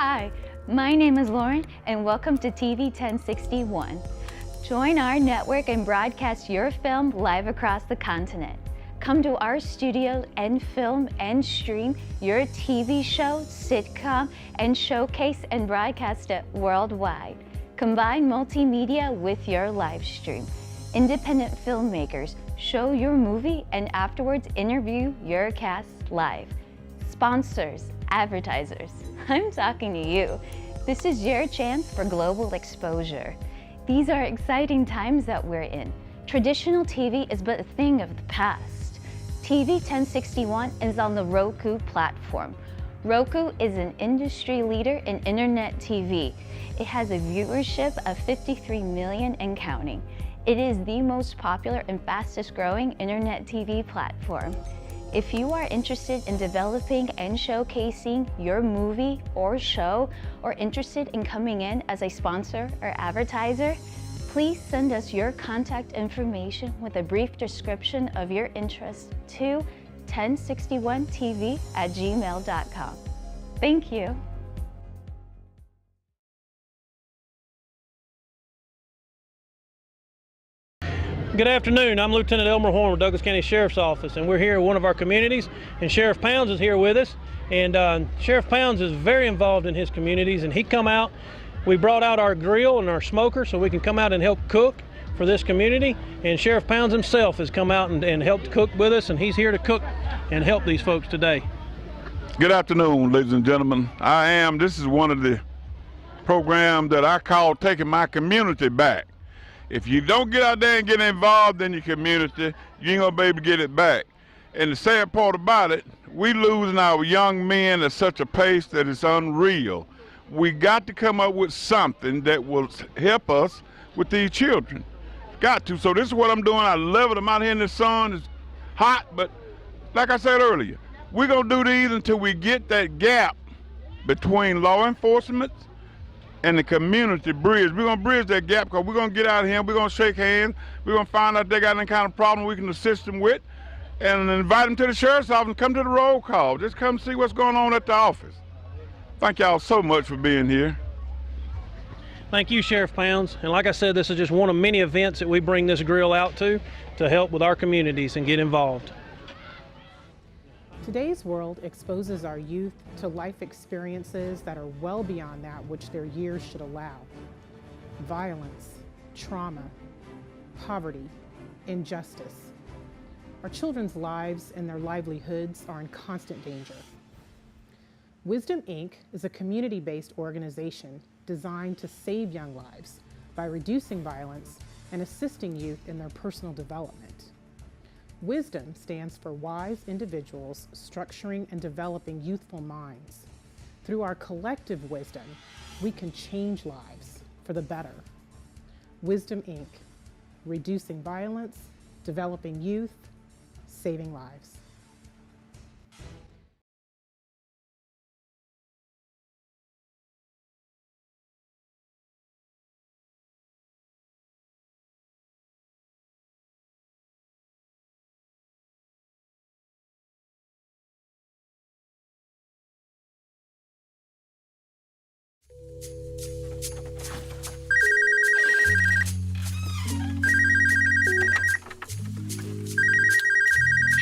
Hi, my name is Lauren and welcome to TV 1061. Join our network and broadcast your film live across the continent. Come to our studio and film and stream your TV show, sitcom, and showcase and broadcast it worldwide. Combine multimedia with your live stream. Independent filmmakers show your movie and afterwards interview your cast live. Sponsors, advertisers, I'm talking to you. This is your chance for global exposure. These are exciting times that we're in. Traditional TV is but a thing of the past. TV 1061 is on the Roku platform. Roku is an industry leader in internet TV. It has a viewership of 53 million and counting. It is the most popular and fastest growing internet TV platform. If you are interested in developing and showcasing your movie or show, or interested in coming in as a sponsor or advertiser, please send us your contact information with a brief description of your interest to 1061tv@gmail.com. Thank you. Good afternoon. I'm Lieutenant Elmer Horn with Douglas County Sheriff's Office, and we're here in one of our communities, and Sheriff Pounds is here with us. And Sheriff Pounds is very involved in his communities, and he come out. We brought out our grill and our smoker so we can come out and help cook for this community. And Sheriff Pounds himself has come out and helped cook with us, and he's here to cook and help these folks today. Good afternoon, ladies and gentlemen. This is one of the programs that I call Taking My Community Back. If you don't get out there and get involved in your community, you ain't gonna be able to get it back. And the sad part about it, we losing our young men at such a pace that it's unreal. We got to come up with something that will help us with these children. Got to. So this is what I'm doing. I love it. I'm out here in the sun. It's hot, but like I said earlier, we're gonna do these until we get that gap between law enforcement and the community bridge. We're gonna bridge that gap because we're gonna get out of here, we're gonna shake hands, we're gonna find out if they got any kind of problem we can assist them with, and invite them to the sheriff's office and come to the roll call. Just come see what's going on at the office. Thank y'all so much for being here. Thank you, Sheriff Pounds. And like I said, this is just one of many events that we bring this grill out to help with our communities and get involved. Today's world exposes our youth to life experiences that are well beyond that which their years should allow. Violence, trauma, poverty, injustice. Our children's lives and their livelihoods are in constant danger. Wisdom, Inc. is a community-based organization designed to save young lives by reducing violence and assisting youth in their personal development. Wisdom stands for wise individuals structuring and developing youthful minds. Through our collective wisdom, we can change lives for the better. Wisdom, Inc. Reducing violence, developing youth, saving lives.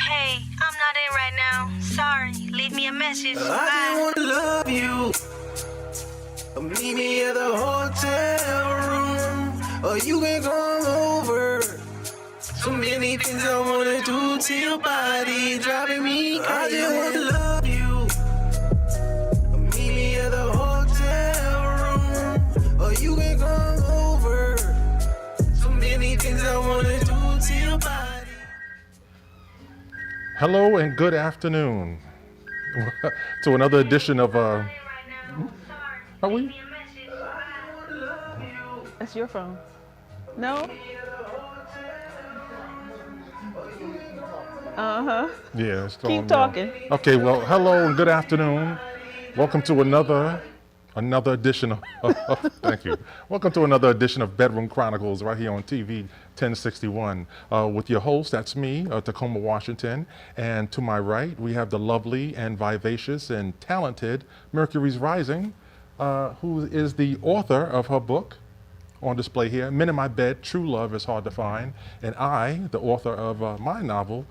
Hey, I'm not in right now. Sorry, leave me a message. I Bye. just wanna love you. Meet me at the hotel room, or you can come over. So many things I wanna do to your body, driving me crazy. I just wanna love you. Meet me at the hotel room, or you can come over. So many things I wanna do to your body. Hello and good afternoon to another edition of Are we? That's your phone. No? Uh-huh. Yeah, it's still Keep on there. talking. Okay, well, hello and good afternoon. Welcome to another edition of thank you. Welcome to another edition of Bedroom Chronicles right here on TV 1061 with your host, that's me, Tacoma, Washington. And to my right, we have the lovely and vivacious and talented Mercury's Rising, who is the author of her book on display here, Men in My Bed, True Love is Hard to Find, and I, the author of my novel,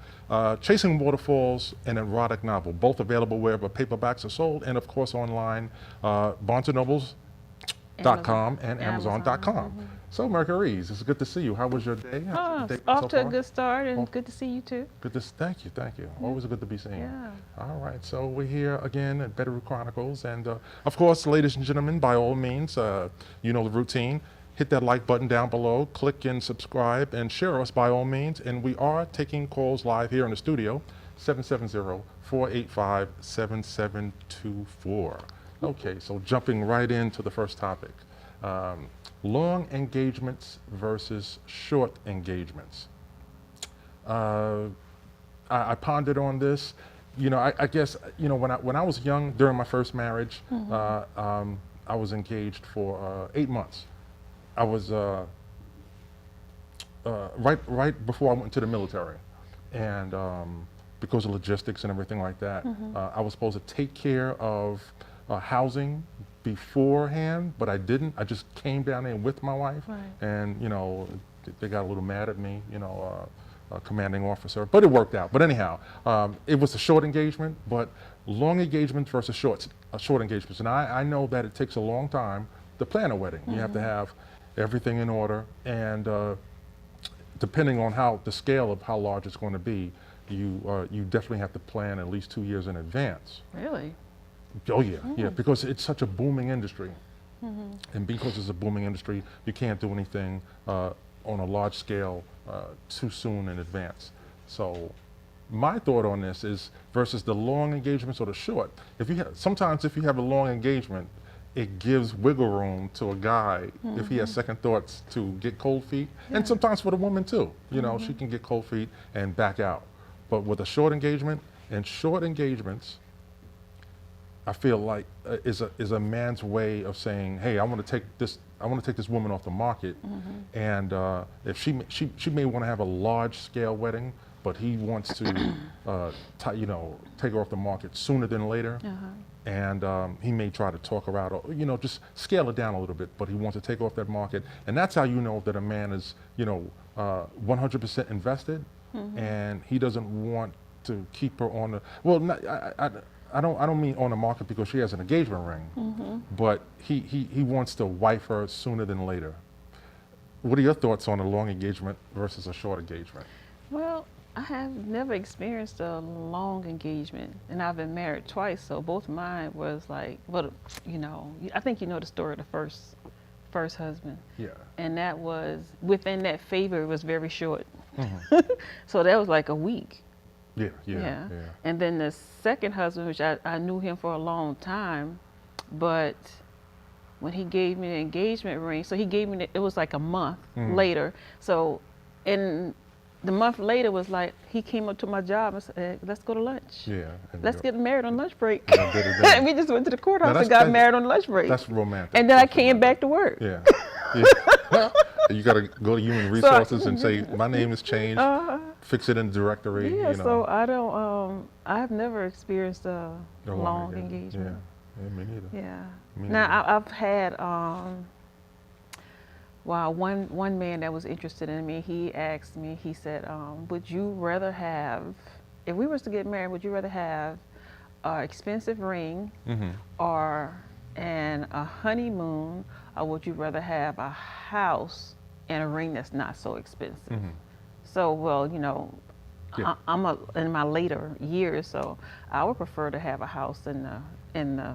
Chasing Waterfalls, an erotic novel, both available wherever paperbacks are sold, and of course online, BarnesandNobles.com and Amazon.com. So, Marguerite, it's good to see you. How was your day? How's your day Off so to a far? good start, and good to see you too. Thank you. Always good to be seen. Yeah. All right, so we're here again at Bedroom Chronicles, and of course, ladies and gentlemen, by all means, you know the routine. Hit that like button down below, click and subscribe, and share us by all means. And we are taking calls live here in the studio, 770-485-7724. Okay, so jumping right into the first topic. Long engagements versus short engagements. I pondered on this. You know, I guess, you know, when I was young, during my first marriage, I was engaged for 8 months. I was right before I went into the military, and because of logistics and everything like that, I was supposed to take care of housing beforehand, but I didn't. I just came down there with my wife, and you know, they got a little mad at me, you know, commanding officer, but it worked out. But anyhow, it was a short engagement, but long engagements versus short engagements, and I know that it takes a long time to plan a wedding. You have to have everything in order, and depending on the scale of how large it's going to be, you definitely have to plan at least 2 years in advance. Really? Oh yeah, yeah, because it's such a booming industry, and because it's a booming industry, you can't do anything on a large scale too soon in advance. So my thought on this is versus the long engagements or the short. Sometimes if you have a long engagement, it gives wiggle room to a guy if he has second thoughts to get cold feet, and sometimes for the woman too. You know, she can get cold feet and back out. But with a short engagement, and short engagements, I feel like is a man's way of saying, hey, I want to take this woman off the market, and if she may want to have a large scale wedding, but he wants to you know, take her off the market sooner than later. And he may try to talk her out, or you know, just scale it down a little bit, but he wants to take off that market, and that's how you know that a man is, you know, 100% invested, and he doesn't want to keep her on the. Well, I don't mean on the market because she has an engagement ring, but he wants to wife her sooner than later. What are your thoughts on a long engagement versus a short engagement? Well, I have never experienced a long engagement, and I've been married twice, so both mine was like, well, you know, I think you know the story of the first husband. Yeah. And that was, within that favor, it was very short. So that was like a week. Yeah. And then the second husband, which I knew him for a long time, but when he gave me the engagement ring, so he gave me, it was like a month later. So, the month later was like, he came up to my job and said, let's go to lunch. Yeah. Let's get married on lunch break. And we just went to the courthouse and got married on lunch break. That's romantic. And then I came back to work. Yeah. You got to go to human resources and say, my name has changed, fix it in the directory. Yeah, you know. so I don't, I've never experienced a long engagement. Yeah, me neither. Yeah. Me Now, neither. I've had, one man that was interested in me, he asked me, he said, would you rather have, if we was to get married, would you rather have an expensive ring or a honeymoon, or would you rather have a house and a ring that's not so expensive? So, well, you know, I'm in my later years, so I would prefer to have a house and the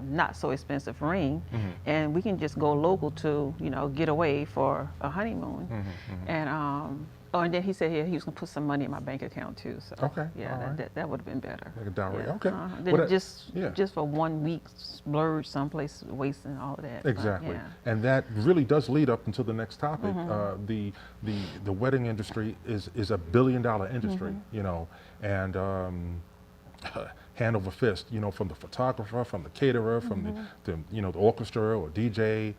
not so expensive ring, and we can just go local to, you know, get away for a honeymoon. And then he said he was gonna put some money in my bank account too. So that would have been better. Like a dowry. Yeah. Okay. Then just for 1 week splurge someplace, wasting all of that. Exactly. And that really does lead up into the next topic. The wedding industry is a $1 billion industry, you know, and hand over fist, you know, from the photographer, from the caterer, from the you know, the orchestra or DJ,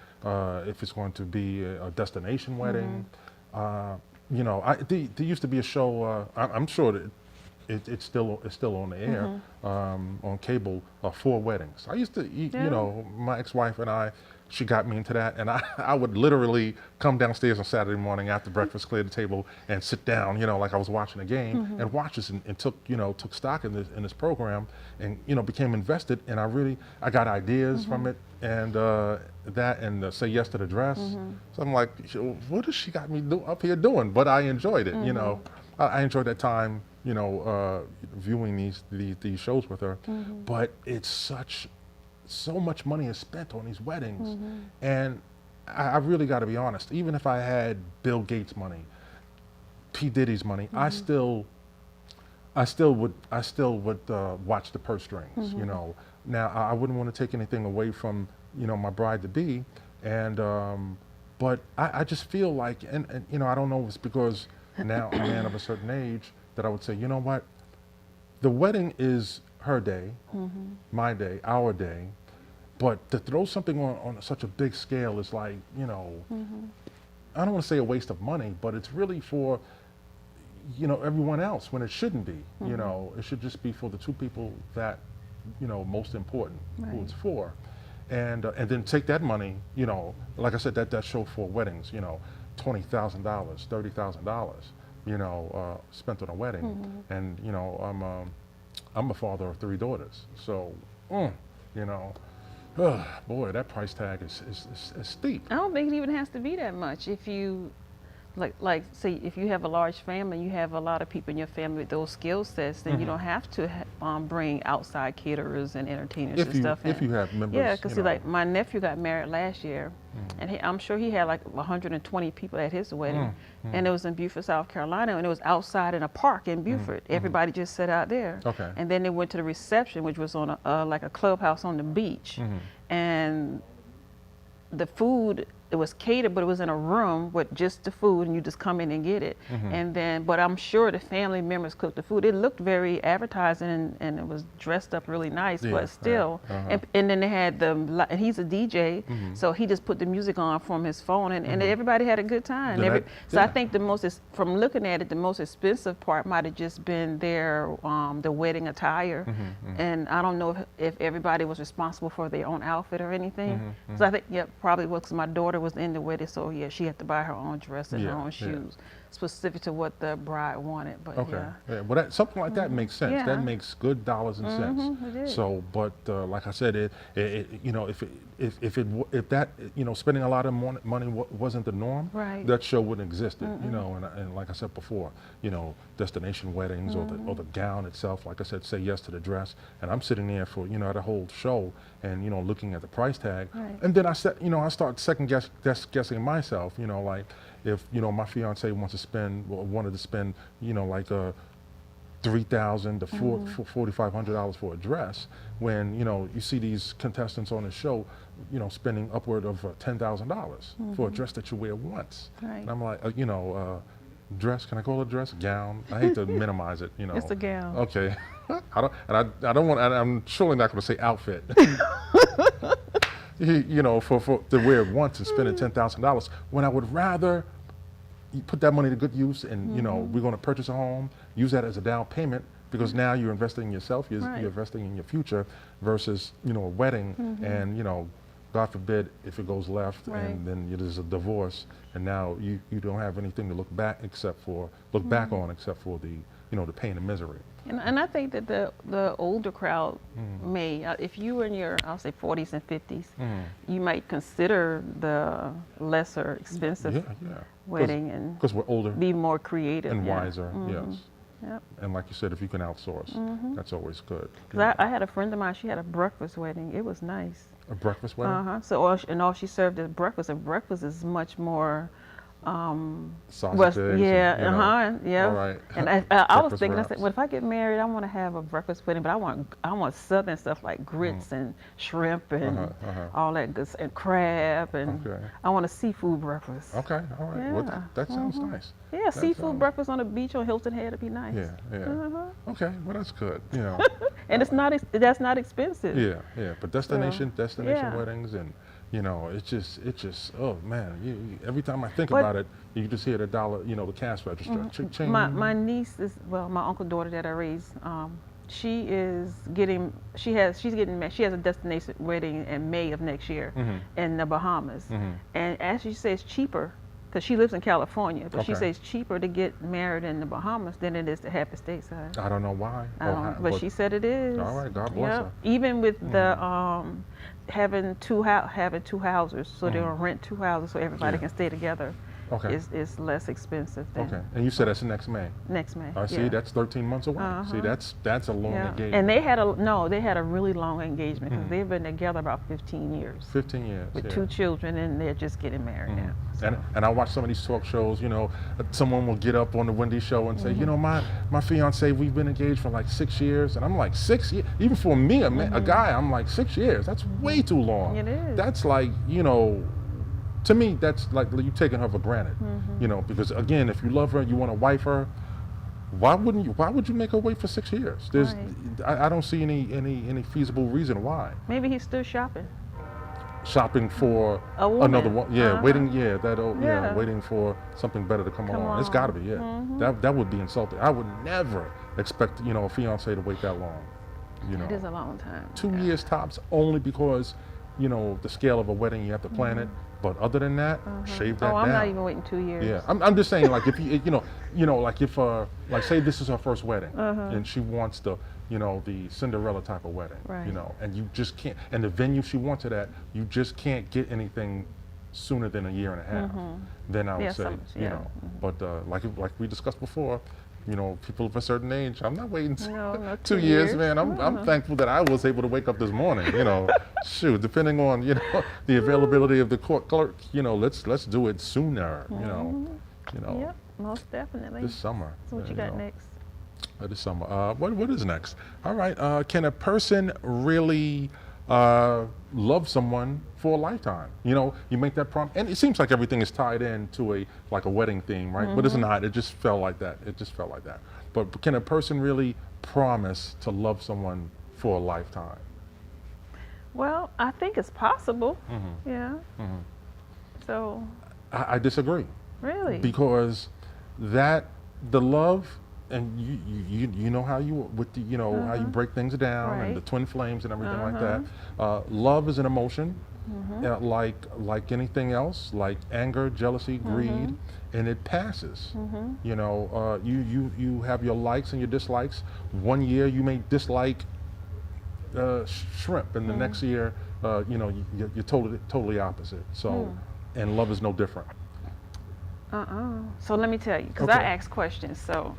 if it's going to be a destination wedding. You know, there used to be a show, I'm sure that it's still on the air on cable. 4 weddings. I used to, you know, my ex-wife and I, she got me into that, and I would literally come downstairs on Saturday morning after breakfast, clear the table, and sit down, you know, like I was watching a game, and watch this, and took stock in this program, and became invested, and I got ideas from it, and that, and Say Yes to the Dress. So I'm like, what has she got me up here doing? But I enjoyed it, you know. I enjoyed that time, viewing these shows with her. But it's so much money is spent on these weddings, and I really got to be honest. Even if I had Bill Gates' money, P. Diddy's money, I still would watch the purse strings. You know, now I wouldn't want to take anything away from my bride to be, and but I just feel like, and I don't know if it's because now I'm a man of a certain age that I would say, you know what, the wedding is her day, my day, our day. But to throw something on such a big scale is like, I don't want to say a waste of money, but it's really for, everyone else when it shouldn't be. It should just be for the 2 people that, most important, who it's for. And then take that money, like I said, that show for weddings, $20,000, $30,000, spent on a wedding. And, I'm a father of 3 daughters. So, boy, that price tag is steep. I don't think it even has to be that much. If you, like say, if you have a large family, you have a lot of people in your family with those skill sets, then you don't have to bring outside caterers and entertainers and stuff in. If you have members. Yeah, because like my nephew got married last year, and I'm sure he had like 120 people at his wedding, and it was in Beaufort, South Carolina, and it was outside in a park in Beaufort. Everybody just sat out there. Okay. And then they went to the reception, which was on like a clubhouse on the beach, and the food, it was catered, but it was in a room with just the food, and you just come in and get it. And then, but I'm sure the family members cooked the food. It looked very advertising, and it was dressed up really nice, but still. And then they had and he's a DJ, so he just put the music on from his phone, and everybody had a good time. I think from looking at it, the most expensive part might have just been the wedding attire. And I don't know if everybody was responsible for their own outfit or anything. So I think, probably was, because my daughter was in the wedding, so yeah, she had to buy her own dress and her own shoes, specific to what the bride wanted. But well, something like that makes sense. That makes good dollars and cents. It is. So, but like I said, if that spending a lot of money wasn't the norm, that show wouldn't exist. And like I said before, destination weddings or the gown itself. Like I said, Say Yes to the Dress, and I'm sitting there for the whole show, and looking at the price tag, and then I said, I start second guessing myself. Like if my fiance wanted to spend like $3,000 to $4,500 for a dress, when you see these contestants on the show spending upward of $10,000 for a dress that you wear once. And I'm like, dress, can I call it a dress? Gown? I hate to minimize it, It's a gown. Okay. I don't want, I'm surely not going to say outfit. For to wear it once and spending $10,000, when I would rather put that money to good use, and we're going to purchase a home, use that as a down payment, because now you're investing in yourself, you're investing in your future, versus a wedding, and God forbid if it goes left, and then there's a divorce, and now you don't have anything to look back on except for the the pain and misery. And I think that the older crowd may, if you were in your, I'll say 40s and 50s, you might consider the lesser expensive wedding, and because we're older, be more creative and wiser. Yes. Yep. And like you said, if you can outsource, that's always good. Because I had a friend of mine, she had a breakfast wedding. It was nice. A breakfast wedding? So all she served is breakfast, and breakfast is much more sausages. Yeah. All right. And I was thinking, I said, well, if I get married, I want to have a breakfast wedding, but I want southern stuff like grits and shrimp and all that good, and crab, and I want a seafood breakfast. Okay, all right. Yeah. Well, that sounds nice. Yeah, seafood breakfast on the beach on Hilton Head would be nice. Yeah. Okay, well that's good. And that's not expensive. Yeah. But destination weddings, and You know, it's just, oh man, every time I think about it, you just hear the dollar, you know, the cash register. Ching. My niece is, well, my uncle daughter that I raised, she is getting, she has a destination wedding in May of next year in the Bahamas. And as she says, cheaper, because she lives in California, but she says cheaper to get married in the Bahamas than it is to have it stateside. I don't know why. But she said it is. All right, God bless her. Even with the having two houses, so they'll rent 2 houses so everybody can stay together. Okay. It's less expensive than. Okay, and you said that's next May. Next May. I see. That's 13 months away. See, that's a long engagement. And they had a really long engagement because they've been together about 15 years. 15 years. With 2 children, and they're just getting married now. So. And I watch some of these talk shows. You know, someone will get up on the Wendy show and say, you know, my fiance, we've been engaged for like 6 years, and I'm like 6 years. Even for me, a guy, I'm like 6 years. That's way too long. It is. That's like, you know. To me, that's like you taking her for granted, you know, because again, if you love her, you want to wife her, why would you make her wait for 6 years? I don't see any feasible reason why. Maybe he's still shopping. Shopping for a woman. Another one, waiting for something better to come along. It's got to be, that would be insulting. I would never expect, you know, a fiance to wait that long, you know. It is a long time. 2 years tops, only because, you know, the scale of a wedding, you have to plan it. But other than that, shave that down. Oh, I'm not even waiting 2 years. Yeah, I'm just saying, like, if you know, like if like say this is her first wedding, and she wants the, you know, the Cinderella type of wedding, you know, and you just can't, and the venue she wants it at, you just can't get anything sooner than a year and a half. Then I would say, you know, but like we discussed before, you know, people of a certain age, I'm not waiting 2 years, man. I'm thankful that I was able to wake up this morning, you know. Shoot, depending on, you know, the availability of the court clerk, you know, let's do it sooner, you know. Yep, most definitely. This summer. So what you got next? This summer. What is next? All right, can a person really love someone for a lifetime? You know, you make that promise, and it seems like everything is tied in to a wedding theme, right? But it's not. It just felt like that. But can a person really promise to love someone for a lifetime? Well, I think it's possible. Yeah. So. I disagree. Really? Because the love, and you know how you with the, you know how you break things down and the twin flames and everything like that. Love is an emotion, like anything else, like anger, jealousy, greed, and it passes. You know, you have your likes and your dislikes. One year you may dislike shrimp, and the next year, you know, you're totally opposite. So, and love is no different. So let me tell you, because I ask questions. So,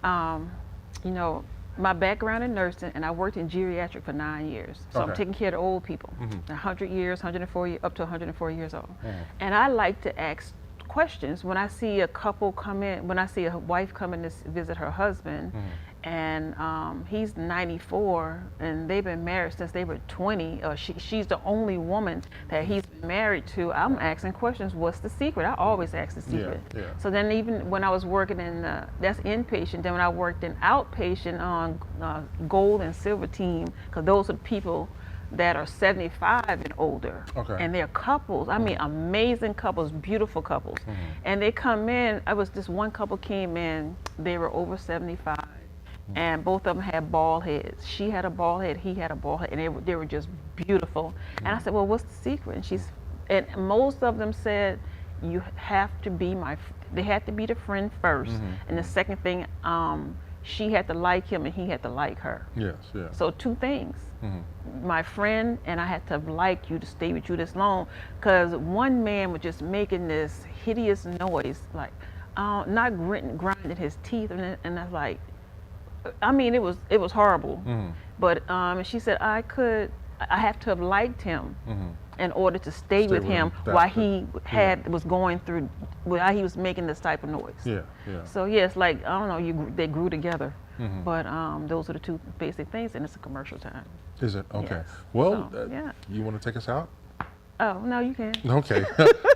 you know, my background in nursing, and I worked in geriatric for 9 years. So I'm taking care of the old people, 100 years, 104 years, up to 104 years old. And I like to ask questions when I see a couple come in, when I see a wife come in to visit her husband, and he's 94, and they've been married since they were 20. She's the only woman that he's been married to. I'm asking questions. What's the secret? I always ask the secret. So then, even when I was working in that's inpatient. Then when I worked in outpatient on gold and silver team, because those are the people that are 75 and older, and they're couples. I mean, amazing couples, beautiful couples, and they come in. I was this one couple came in. They were over 75. And both of them had bald heads. She had a bald head, he had a bald head, and they were just beautiful. And I said, well, what's the secret? And most of them said, you have to be they had to be the friend first. And the second thing, she had to like him and he had to like her. Yes. So 2 things. My friend, and I had to like you to stay with you this long, because one man was just making this hideous noise, like not grinding his teeth, and I was like, I mean, it was horrible. But she said I have to have liked him in order to stay with him while he was going through, while he was making this type of noise. So yes, like, I don't know, they grew together. But those are the 2 basic things, and it's a commercial time. Is it? Okay. Yes. Well, you want to take us out? Oh, no, you can. Okay.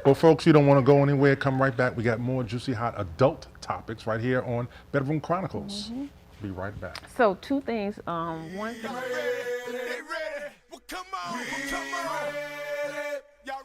Well, folks, you don't want to go anywhere. Come right back. We got more juicy, hot adult topics right here on Bedroom Chronicles. Be right back. So 2 things. One thing. They ready. Well, come on. Y'all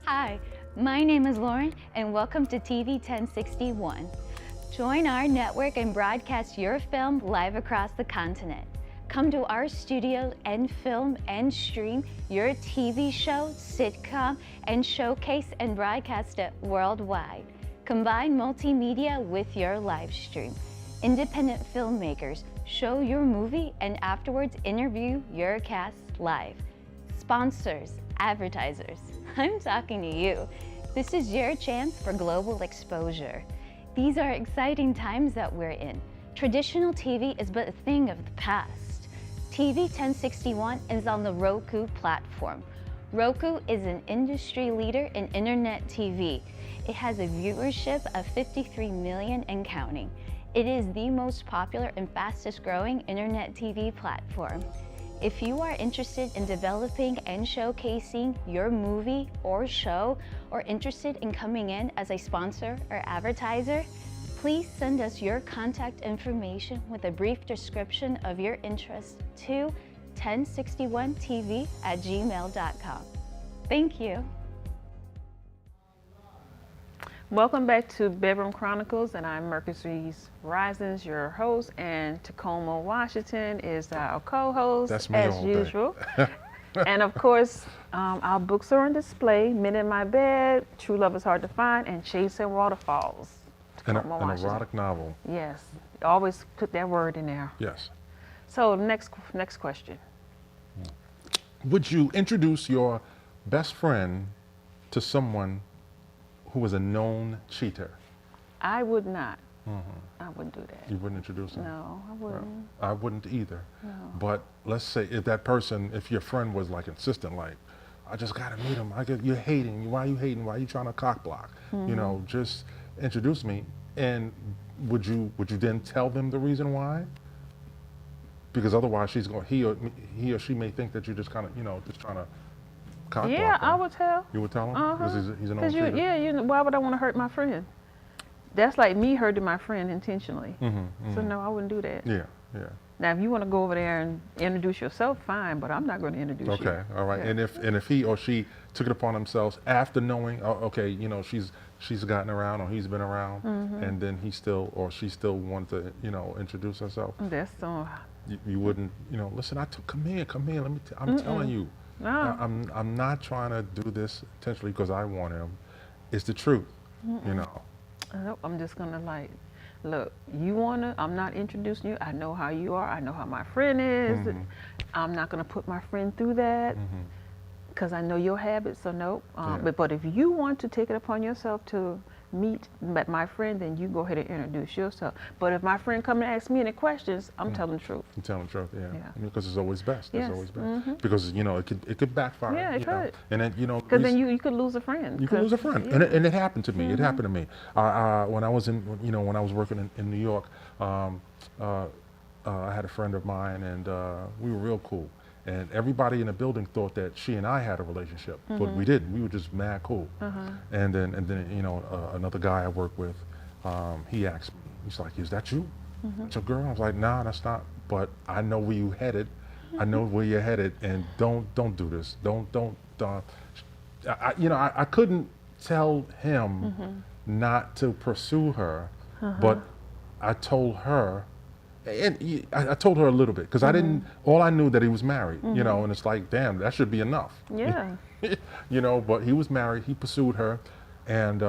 Hi, my name is Lauren, and welcome to TV 1061. Join our network and broadcast your film live across the continent. Come to our studio and film and stream your TV show, sitcom, and showcase and broadcast it worldwide. Combine multimedia with your live stream. Independent filmmakers show your movie and afterwards interview your cast live. Sponsors, advertisers, I'm talking to you. This is your chance for global exposure. These are exciting times that we're in. Traditional TV is but a thing of the past. TV 1061 is on the Roku platform. Roku is an industry leader in internet TV. It has a viewership of 53 million and counting. It is the most popular and fastest growing internet TV platform. If you are interested in developing and showcasing your movie or show, or interested in coming in as a sponsor or advertiser, please send us your contact information with a brief description of your interest to 1061tv@gmail.com. Thank you. Welcome back to Bedroom Chronicles, and I'm Mercury's Risings, your host, and Tacoma, Washington is our co-host. That's me as all day. usual. And of course, our books are on display: Men in My Bed, True Love Is Hard to Find, and Chasing Waterfalls. An Tacoma, Washington. erotic novel. Yes, always put that word in there. Yes. So next question. Would you introduce your best friend to someone who was a known cheater? I would not. I wouldn't do that. You wouldn't introduce him? No, I wouldn't. I wouldn't either. No. But let's say if that person, if your friend was like insistent, like, I just gotta meet him. You're hating. Why are you hating? Why are you trying to cock block? You know, just introduce me. And would you then tell them the reason why? Because otherwise he or she may think that you're just kind of, just trying to cock block Yeah, them. I would tell. You would tell him? Uh-huh. Because he's an old cheater. Why would I want to hurt my friend? That's like me hurting my friend intentionally. So no, I wouldn't do that. Yeah, yeah. Now, if you want to go over there and introduce yourself, fine, but I'm not going to introduce you. Okay, all right. Yeah. And if he or she took it upon themselves after knowing, okay, she's gotten around or he's been around, and then he still or she still wanted to, introduce herself, That's so. you wouldn't, listen, come here, let me. I'm telling you, No. I'm not trying to do this intentionally because I want him. It's the truth, Nope, I'm just gonna look, I'm not introducing you. I know how you are. I know how my friend is. I'm not gonna put my friend through that because I know your habits. So nope. But if you want to take it upon yourself to meet my friend, then you go ahead and introduce yourself. But if my friend come and ask me any questions, I'm telling the truth. I'm telling the truth, yeah. Yeah. Because it's always best. Yes. It's always best. Because it could backfire. Yeah, it could. And then Because then you could lose a friend. You could lose a friend, Yeah. and it happened to me. It happened to me. When I was when I was working in New York, I had a friend of mine, and we were real cool. And everybody in the building thought that she and I had a relationship, but we didn't. We were just mad cool. And then another guy I work with, he asked me, he's like, "Is that you? That's your girl?" I was like, "Nah, that's not. But I know where you headed. I know where you're headed, and don't do this. Don't. I couldn't tell him not to pursue her, but I told her. And I told her a little bit because I didn't. All I knew that he was married, and it's like, damn, that should be enough. Yeah. But he was married. He pursued her, and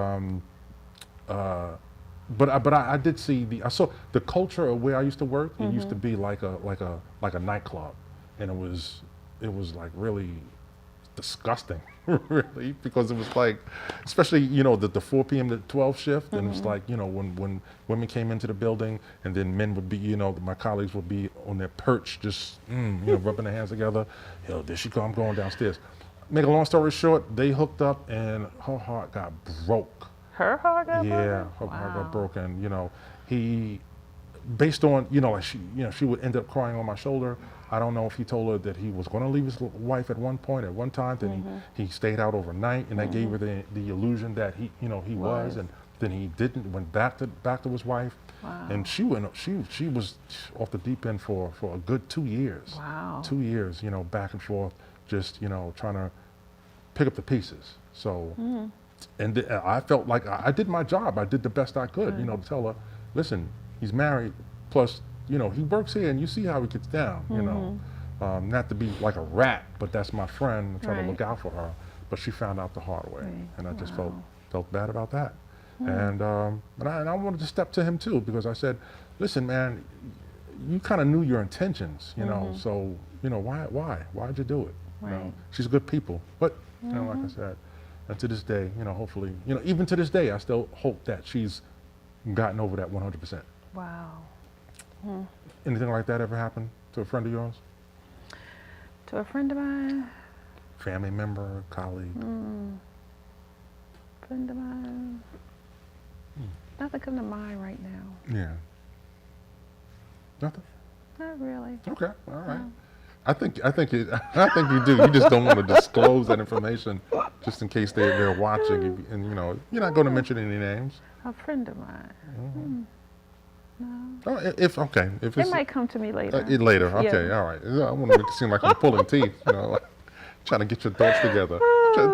I did see I saw the culture of where I used to work. It used to be like a nightclub, and it was like really disgusting, really, because it was like, especially the 4 p.m. to 12 shift, and it's like when women came into the building, and then men would be my colleagues would be on their perch, just rubbing their hands together. There she come, I'm going downstairs. Make a long story short, they hooked up, and her heart got broke. Her heart got broken? Yeah, her heart got broken. He, based on like she would end up crying on my shoulder. I don't know if he told her that he was going to leave his wife at one time. Then he stayed out overnight, and that gave her the illusion that he was, and then he didn't. Went back to his wife, and she was off the deep end for a good 2 years. Wow. 2 years, back and forth, just trying to pick up the pieces. So, and I felt like I did my job. I did the best I could, to tell her, listen, he's married, plus. He works here, and you see how he gets down, not to be like a rat, but that's my friend, trying to look out for her. But she found out the hard way, and I just felt bad about that. And I wanted to step to him too, because I said, listen, man, you kind of knew your intentions, so why'd you do it? Right. She's good people, but like I said, and to this day, hopefully, even to this day, I still hope that she's gotten over that 100%. Wow. Anything like that ever happened to a friend of yours? To a friend of mine? Family member, colleague? Friend of mine? Nothing come to mind right now. Yeah. Nothing? Not really. Okay, all right. I think you do. You just don't want to disclose that information just in case they're watching, and you're not going to mention any names. A friend of mine. No. Oh, if it might come to me later. Later, okay, all right. I want to make it seem like I'm pulling teeth, trying to get your thoughts together. I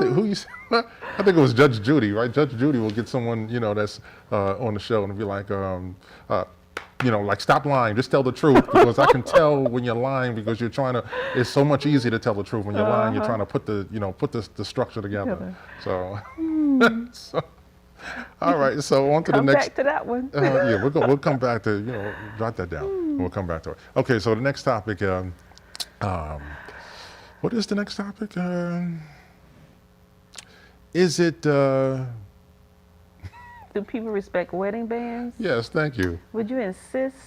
think it was Judge Judy, right? Judge Judy will get someone that's on the show and be like, like, stop lying, just tell the truth, because I can tell when you're lying, because you're trying to. It's so much easier to tell the truth when you're lying. You're trying to put the structure together. So. All right, so on to the next. Come back to that one. Yeah, we'll come back to jot that down. And we'll come back to it. Okay, so the next topic. What is the next topic? Is it? Do people respect wedding bands? Yes, thank you. Would you insist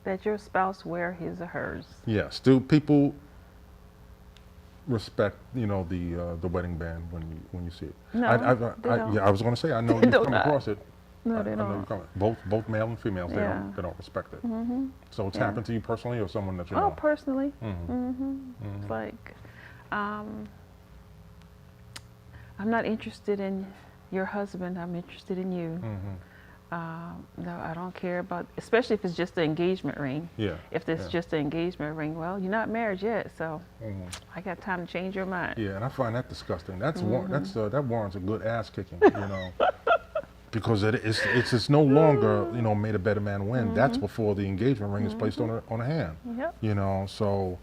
that your spouse wear his or hers? Yes. Do people respect the wedding band when you see it? No, they don't. I was going to say I know you come across it. No, they don't. Both male and females, they don't respect it. So it's happened to you personally, or someone that you know? Oh, personally. It's like, I'm not interested in your husband. I'm interested in you. No, I don't care about, especially if it's just the engagement ring. Yeah. If it's just the engagement ring, well, you're not married yet, so I got time to change your mind. Yeah, and I find that disgusting. That warrants a good ass kicking, because it's no longer may the better man win. That's before the engagement ring is placed on a hand. Yep. So,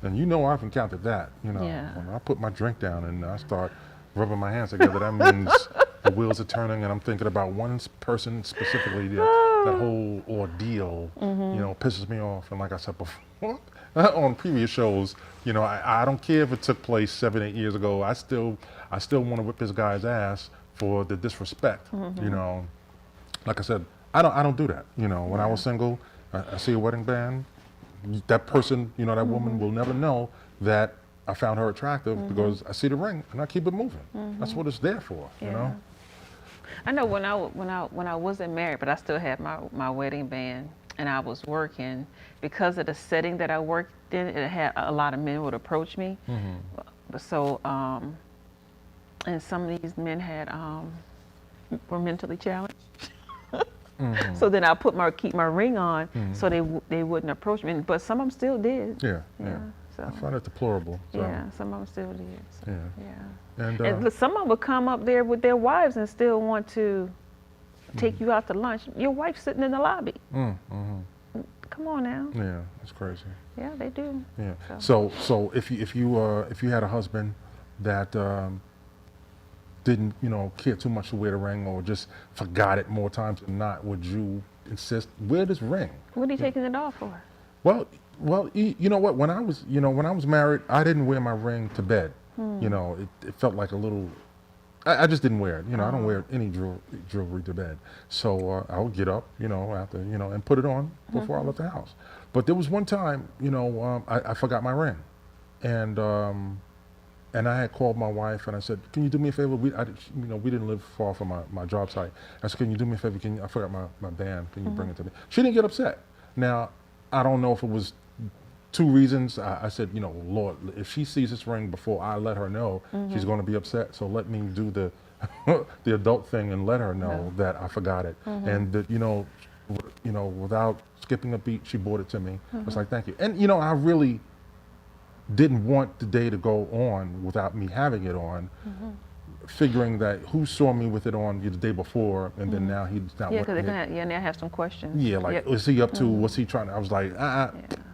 and I've encountered that. When I put my drink down and I start rubbing my hands together, that means the wheels are turning, and I'm thinking about one person specifically. That whole ordeal, pisses me off. And like I said before, on previous shows, I don't care if it took place 7, 8 years ago. I still want to whip this guy's ass for the disrespect. Like I said, I don't do that. When I was single, I see a wedding band. That person, that woman will never know that I found her attractive because I see the ring and I keep it moving. That's what it's there for. I know when I wasn't married, but I still had my wedding band, and I was working, because of the setting that I worked in. It had a lot of men would approach me. So, and some of these men were mentally challenged. So then I keep my ring on, so they wouldn't approach me. But some of them still did. Yeah. So. I find it deplorable. So. Yeah, some of them still did. So, And some of them would come up there with their wives and still want to take you out to lunch. Your wife's sitting in the lobby. Come on now. Yeah, that's crazy. Yeah, they do. Yeah. So if you had a husband that didn't, care too much to wear the ring or just forgot it more times than not, would you insist, wear this ring? What are you taking it off for? Well, you know what? When I was married, I didn't wear my ring to bed. It felt like a little. I just didn't wear it. I don't wear any jewelry to bed. So I would get up, after, and put it on before I left the house. But there was one time, I forgot my ring, and I had called my wife and I said, "Can you do me a favor? We didn't live far from my job site. I said, "Can you do me a favor? I forgot my band. Can you bring it to me?" She didn't get upset. Now, I don't know if it was two reasons. I said, Lord, if she sees this ring before I let her know, she's going to be upset. So let me do the the adult thing and let her know that I forgot it. And that, without skipping a beat, she brought it to me. I was like, thank you. And, I really didn't want the day to go on without me having it on. Figuring that who saw me with it on the day before, and then now he's not. Yeah, because they're gonna now have some questions. Yeah, like what's he up to? What's he trying to? I was like,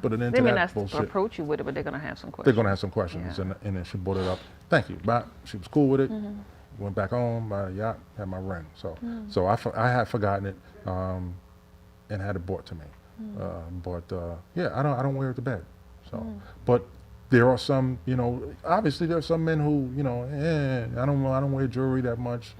put it into they may that not bullshit. approach you with it, but they're gonna have some questions. They're gonna have some questions, and then she brought it up. Thank you, but she was cool with it. Went back home, by the yacht, had my ring. So I had forgotten it, and had it brought to me. I don't wear it to bed. So, but. There are some, obviously there are some men who, I don't wear jewelry that much,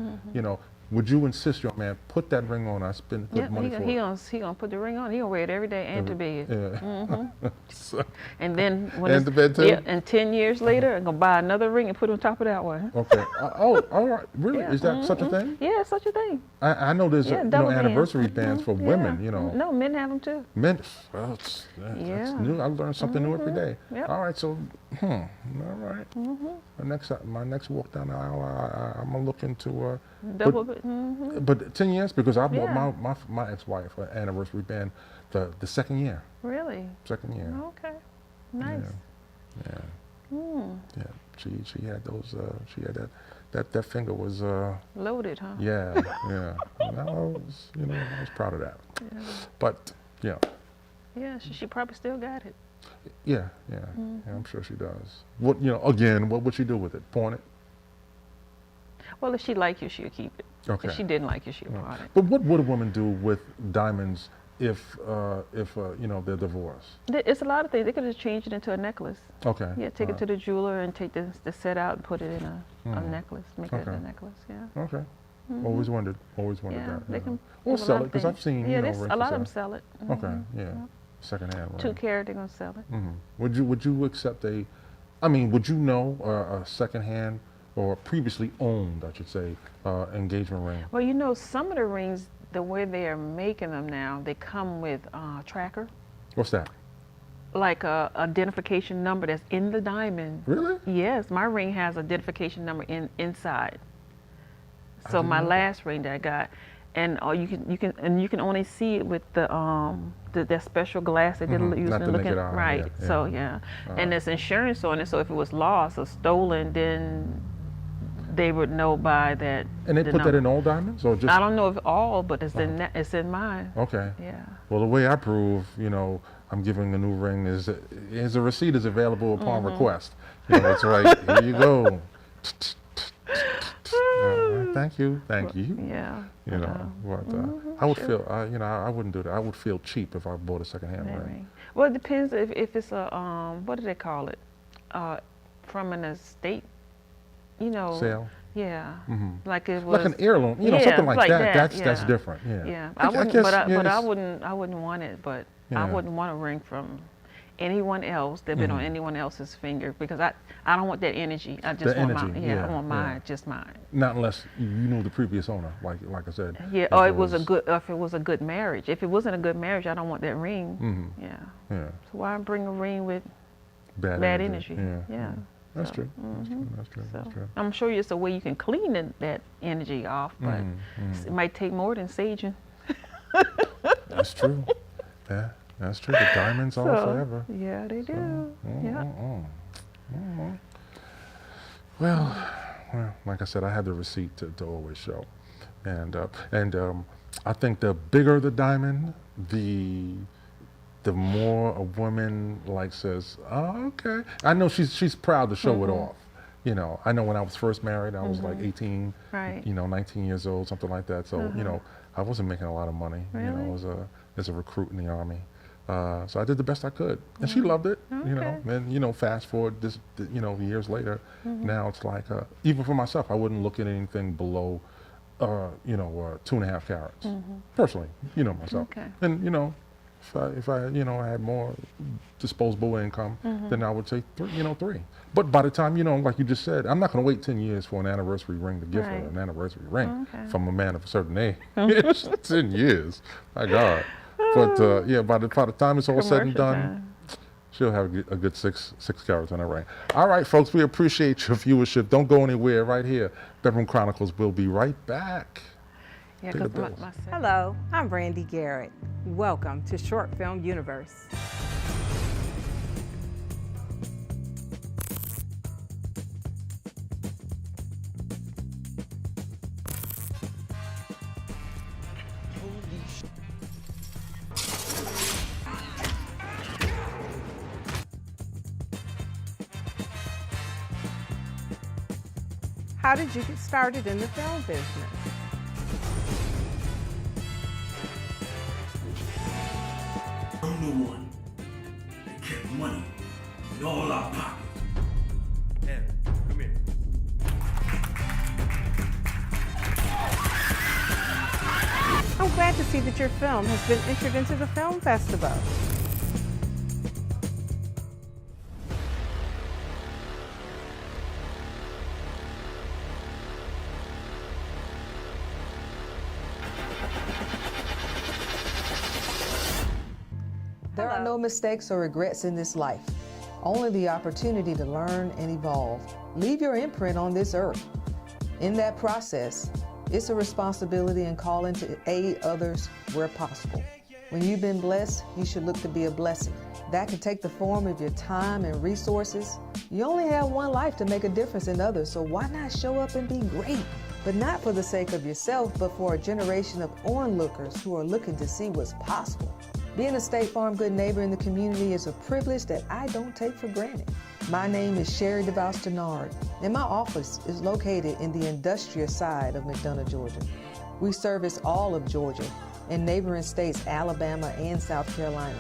Would you insist your man put that ring on? I spend good money for it. He gonna put the ring on. He gonna wear it every day and to bed. Yeah. So, and then when and to bed too. Yeah, and 10 years later, I'm gonna buy another ring and put it on top of that one. Okay. All right. Really? Yeah. Is that such a thing? Yeah, it's such a thing. I know there's double bands. anniversary bands for women. No, men have them too. Men. Well, that's new. I learn something new every day. Yep. All right. So, all right. My next walk down the aisle, I'm gonna look into. Double. But 10 years, because I bought my ex-wife an anniversary band the second year. Really? Second year. Okay. Nice. Yeah. She had those. She had that finger was. Loaded, huh? Yeah. And I was, I was proud of that. Yeah. But yeah. Yeah, she probably still got it. Yeah. I'm sure she does. What what would she do with it? Pawn it? Well, if she liked you, she'll keep it. Okay. If she didn't like you, she'll pawn it. But what would a woman do with diamonds if they're divorced? It's a lot of things. They could just change it into a necklace. Okay. Yeah, take it to the jeweler and take the set out and put it in a necklace. Make it a necklace. Yeah. Okay. Always wondered Yeah, that. they can Or do a sell lot it, of because I've things. seen Yeah, rings a lot of them sell. sell it. Okay. Yeah. Secondhand. Right? 2 carat, they're gonna sell it. Would you accept would you know a secondhand or previously owned, I should say, engagement ring? Well, some of the rings, the way they are making them now, they come with tracker. What's that? Like a identification number that's in the diamond. Really? Yes, my ring has identification number inside. So my last ring that I got, and you can only see it with that special glass that they're using Not to the look naked at. eye, Right. yeah. So and there's insurance on it. So if it was lost or stolen, then they would know by that. And they put that in all diamonds, or just? I don't know if all, but it's in mine. Okay. Yeah. Well, the way I prove, I'm giving a new ring is a receipt is available upon request. That's right. Here you go. Thank you. Yeah. But I would feel, I wouldn't do that. I would feel cheap if I bought a secondhand ring. Well, it depends if it's a what do they call it? From an estate, Sale. Yeah. Like it was like an heirloom, something like that. That's different. Yeah. Yeah. I wouldn't, guess, but yes. I wouldn't want it. But I wouldn't want a ring from anyone else that been on anyone else's finger, because I don't want that energy. I just want mine. I want mine, just mine. Not unless you knew the previous owner, like I said. Yeah, or if it was a good marriage. If it wasn't a good marriage, I don't want that ring. Yeah. So why bring a ring with bad energy? Yeah. That's true. That's true. I'm sure it's a way you can clean that energy off, but it might take more than saging. That's true. Yeah. That's true. The diamonds are forever. Yeah, they do. Well, like I said, I have the receipt to always show, and I think the bigger the diamond, the more a woman says, "Oh, okay." I know she's proud to show it off. you know, I know when I was first married, I was like 18, Right. you know, 19 years old, something like that. So, you know, I wasn't making a lot of money, you know, as a recruit in the Army. So I did the best I could, and she loved it, you know. And you know, fast forward this, you know, years later, now it's like even for myself, I wouldn't look at anything below, you know, 2.5 carats, personally, you know myself. And you know, if I you know, I had more disposable income, then I would say 3, you know, 3. But by the time, you know, like you just said, I'm not going to wait 10 years for an anniversary ring to give her an anniversary ring from a man of a certain age. 10 years, my God. But yeah, by the time it's all said and done, she'll have a good 6 carats on her ring. All right, folks, we appreciate your viewership. Don't go anywhere. Right here, Bedroom Chronicles. We'll be right back. Yeah, Pay the 'cause bills. Hello, I'm Brandy Garrett. Welcome to Short Film Universe. How did you get started in the film business? I'm the one that kept money in all our pockets. Anna, come here. I'm glad to see that your film has been entered into the film festival. There are no mistakes or regrets in this life, only the opportunity to learn and evolve. Leave your imprint on this earth. In that process, it's a responsibility and calling to aid others where possible. When you've been blessed, you should look to be a blessing. That can take the form of your time and resources. You only have one life to make a difference in others, so why not show up and be great? But not for the sake of yourself, but for a generation of onlookers who are looking to see what's possible. Being a State Farm good neighbor in the community is a privilege that I don't take for granted. My name is Sherry DeVos Denard, and my office is located in the industrious side of McDonough, Georgia. We service all of Georgia and neighboring states Alabama and South Carolina.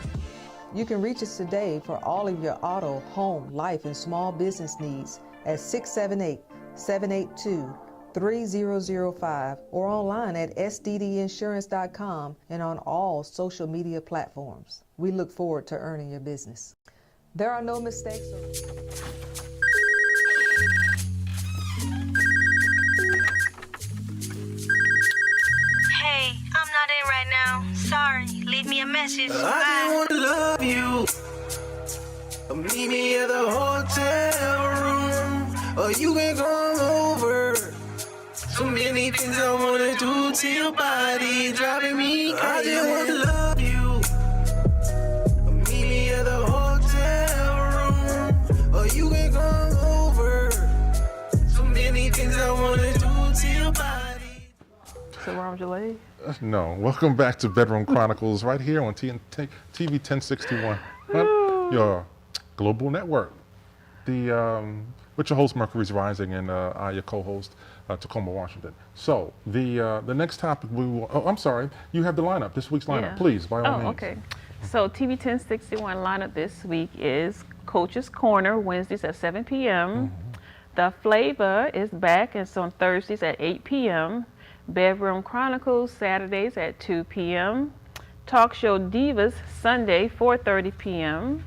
You can reach us today for all of your auto, home, life, and small business needs at 678-782-3005 or online at sddinsurance.com and on all social media platforms. We look forward to earning your business. There are no mistakes. Hey, I'm not in right now. Sorry. Leave me a message. I Bye. just want to love you. Meet me at the hotel room, or you can come over. So many things I wanna do to your body, driving me crazy. I just want to love you. Meet me at the hotel room, or you can come over. So many things I wanna do to your body. So wrong with your leg? No. Welcome back to Bedroom Chronicles right here on TV 1061, your global network. With your host, Mercury's Rising, and I, your co-host, Tacoma, Washington. So the next topic we will, I'm sorry, you have the lineup, this week's lineup, please, by all means. Okay. So TV 1061 lineup this week is Coach's Corner, Wednesdays at 7 p.m. The Flavor is back, and it's on Thursdays at 8 p.m. Bedroom Chronicles, Saturdays at 2 p.m. Talk Show Divas, Sunday, 4:30 p.m.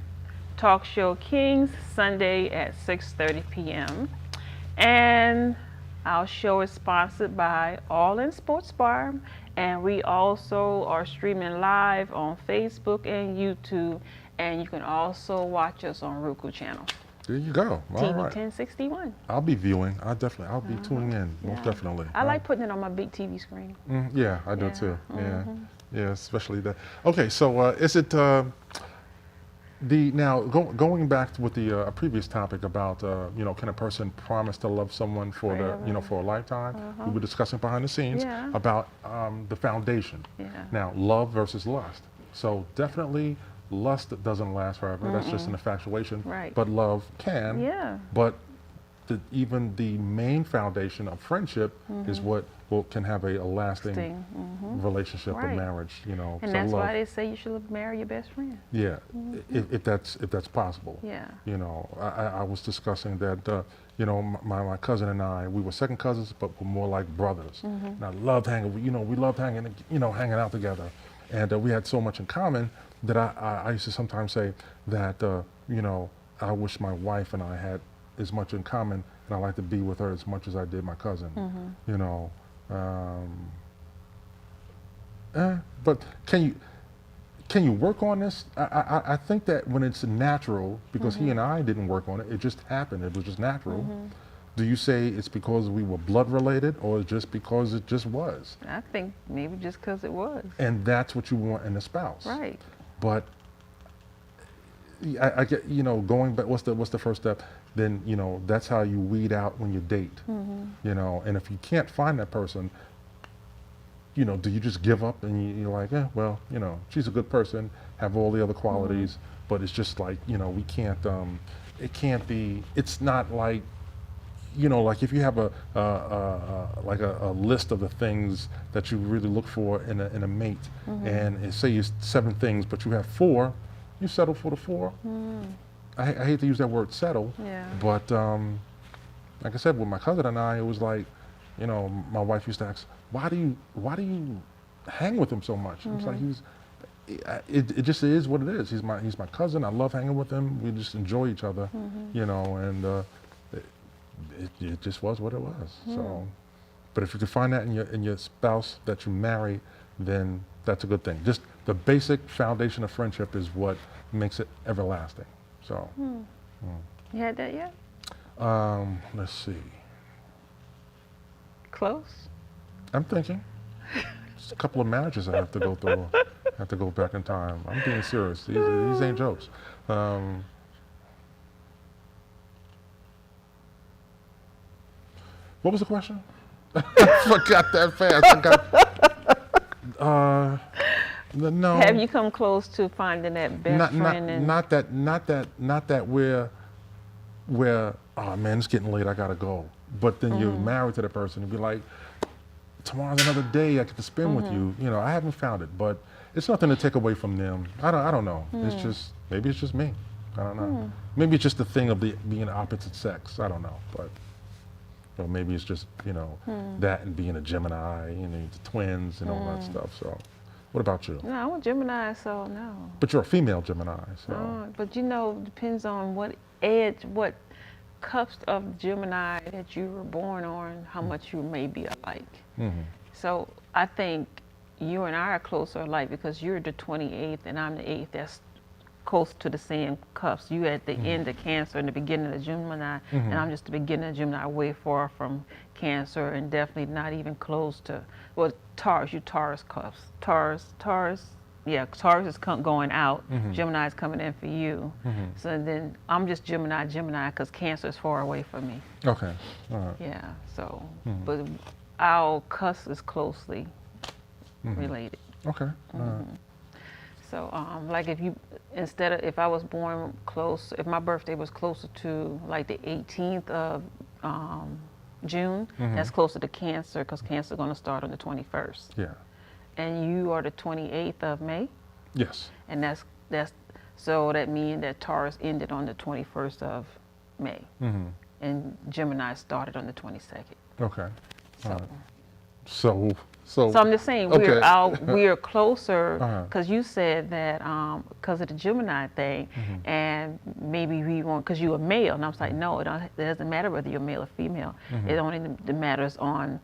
Talk Show Kings, Sunday at 6:30 p.m. And our show is sponsored by All In Sports Bar, and we also are streaming live on Facebook and YouTube, and you can also watch us on Roku channel. There you go. All TV right. 1061. I'll be viewing. I'll be tuning in, most definitely. I like putting it on my big TV screen. Yeah, I do too. Yeah, especially that. Okay, so is it going back with the previous topic about can a person promise to love someone for for a lifetime? We were discussing behind the scenes about the foundation. Now, love versus lust. So definitely, lust doesn't last forever. That's just an infatuation. Right. But love can. Yeah. But even the main foundation of friendship is what can have a lasting relationship or marriage. You know, and that's why they say you should marry your best friend. Yeah, if that's possible. Yeah. You know, I was discussing that. You know, my cousin and I, we were second cousins, but we're more like brothers. And I loved hanging. You know, we loved hanging. You know, hanging out together, and we had so much in common that I used to sometimes say that you know, I wish my wife and I had as much in common, and I like to be with her as much as I did my cousin. You know, but can you work on this? I think that when it's natural, because he and I didn't work on it, it just happened. It was just natural. Do you say it's because we were blood related, or just because it just was? I think maybe just because it was. And that's what you want in a spouse. Right. But I get, you know, going back, what's the first step? Then, you know, that's how you weed out when you date. You know, and if you can't find that person, you know, do you just give up and you're like, yeah, well, you know, she's a good person, have all the other qualities, but it's just like, you know, we can't, it can't be, it's not like, you know, like if you have a list of the things that you really look for in a mate, and say it's 7 things, but you have 4, you settle for the 4. I hate to use that word settle, but like I said, with my cousin and I, it was like, you know, my wife used to ask, why do you hang with him so much? It was like it just is what it is. He's my cousin. I love hanging with him. We just enjoy each other, you know, and it just was what it was. So, but if you can find that in your spouse that you marry, then that's a good thing. Just the basic foundation of friendship is what makes it everlasting. So, You had that yet? Let's see. Close? I'm thinking. Just a couple of marriages I have to go through. I have to go back in time. I'm being serious. These ain't jokes. What was the question? I forgot that fast. No. Have you come close to finding that best friend? Not that we're oh man, it's getting late, I gotta go. But then you're married to the person and be like, tomorrow's another day I get to spend with you. You know, I haven't found it, but it's nothing to take away from them. I don't know. It's just, maybe it's just me. I don't know. Maybe it's just the thing of being opposite sex. I don't know, but you know, maybe it's just, you know, that and being a Gemini, you know, the twins and all that stuff. So, what about you? No, I'm a Gemini, so no. But you're a female Gemini, so. But you know, depends on what edge, what cusp of Gemini that you were born on, how much you may be alike. So I think you and I are closer alike because you're the 28th and I'm the 8th. That's close to the same cusp. You at the end of Cancer and the beginning of Gemini, and I'm just the beginning of Gemini, way far from Cancer, and definitely not even close to, well, Taurus, you Taurus cusp. Taurus, yeah, Taurus is going out, Gemini is coming in for you. So then I'm just Gemini because Cancer is far away from me. Okay, all right. Yeah, so, but our cusp is closely related. Okay, all right. So, like if I was born close, if my birthday was closer to like the 18th of June, that's closer to Cancer because Cancer is going to start on the 21st. Yeah. And you are the 28th of May? Yes. And that's so that means that Taurus ended on the 21st of May. And Gemini started on the 22nd. Okay. So. Right. So I'm just saying we're closer because you said that because of the Gemini thing, and maybe we want because you're a male, and I was like, no, it doesn't matter whether you're male or female. It only matters on.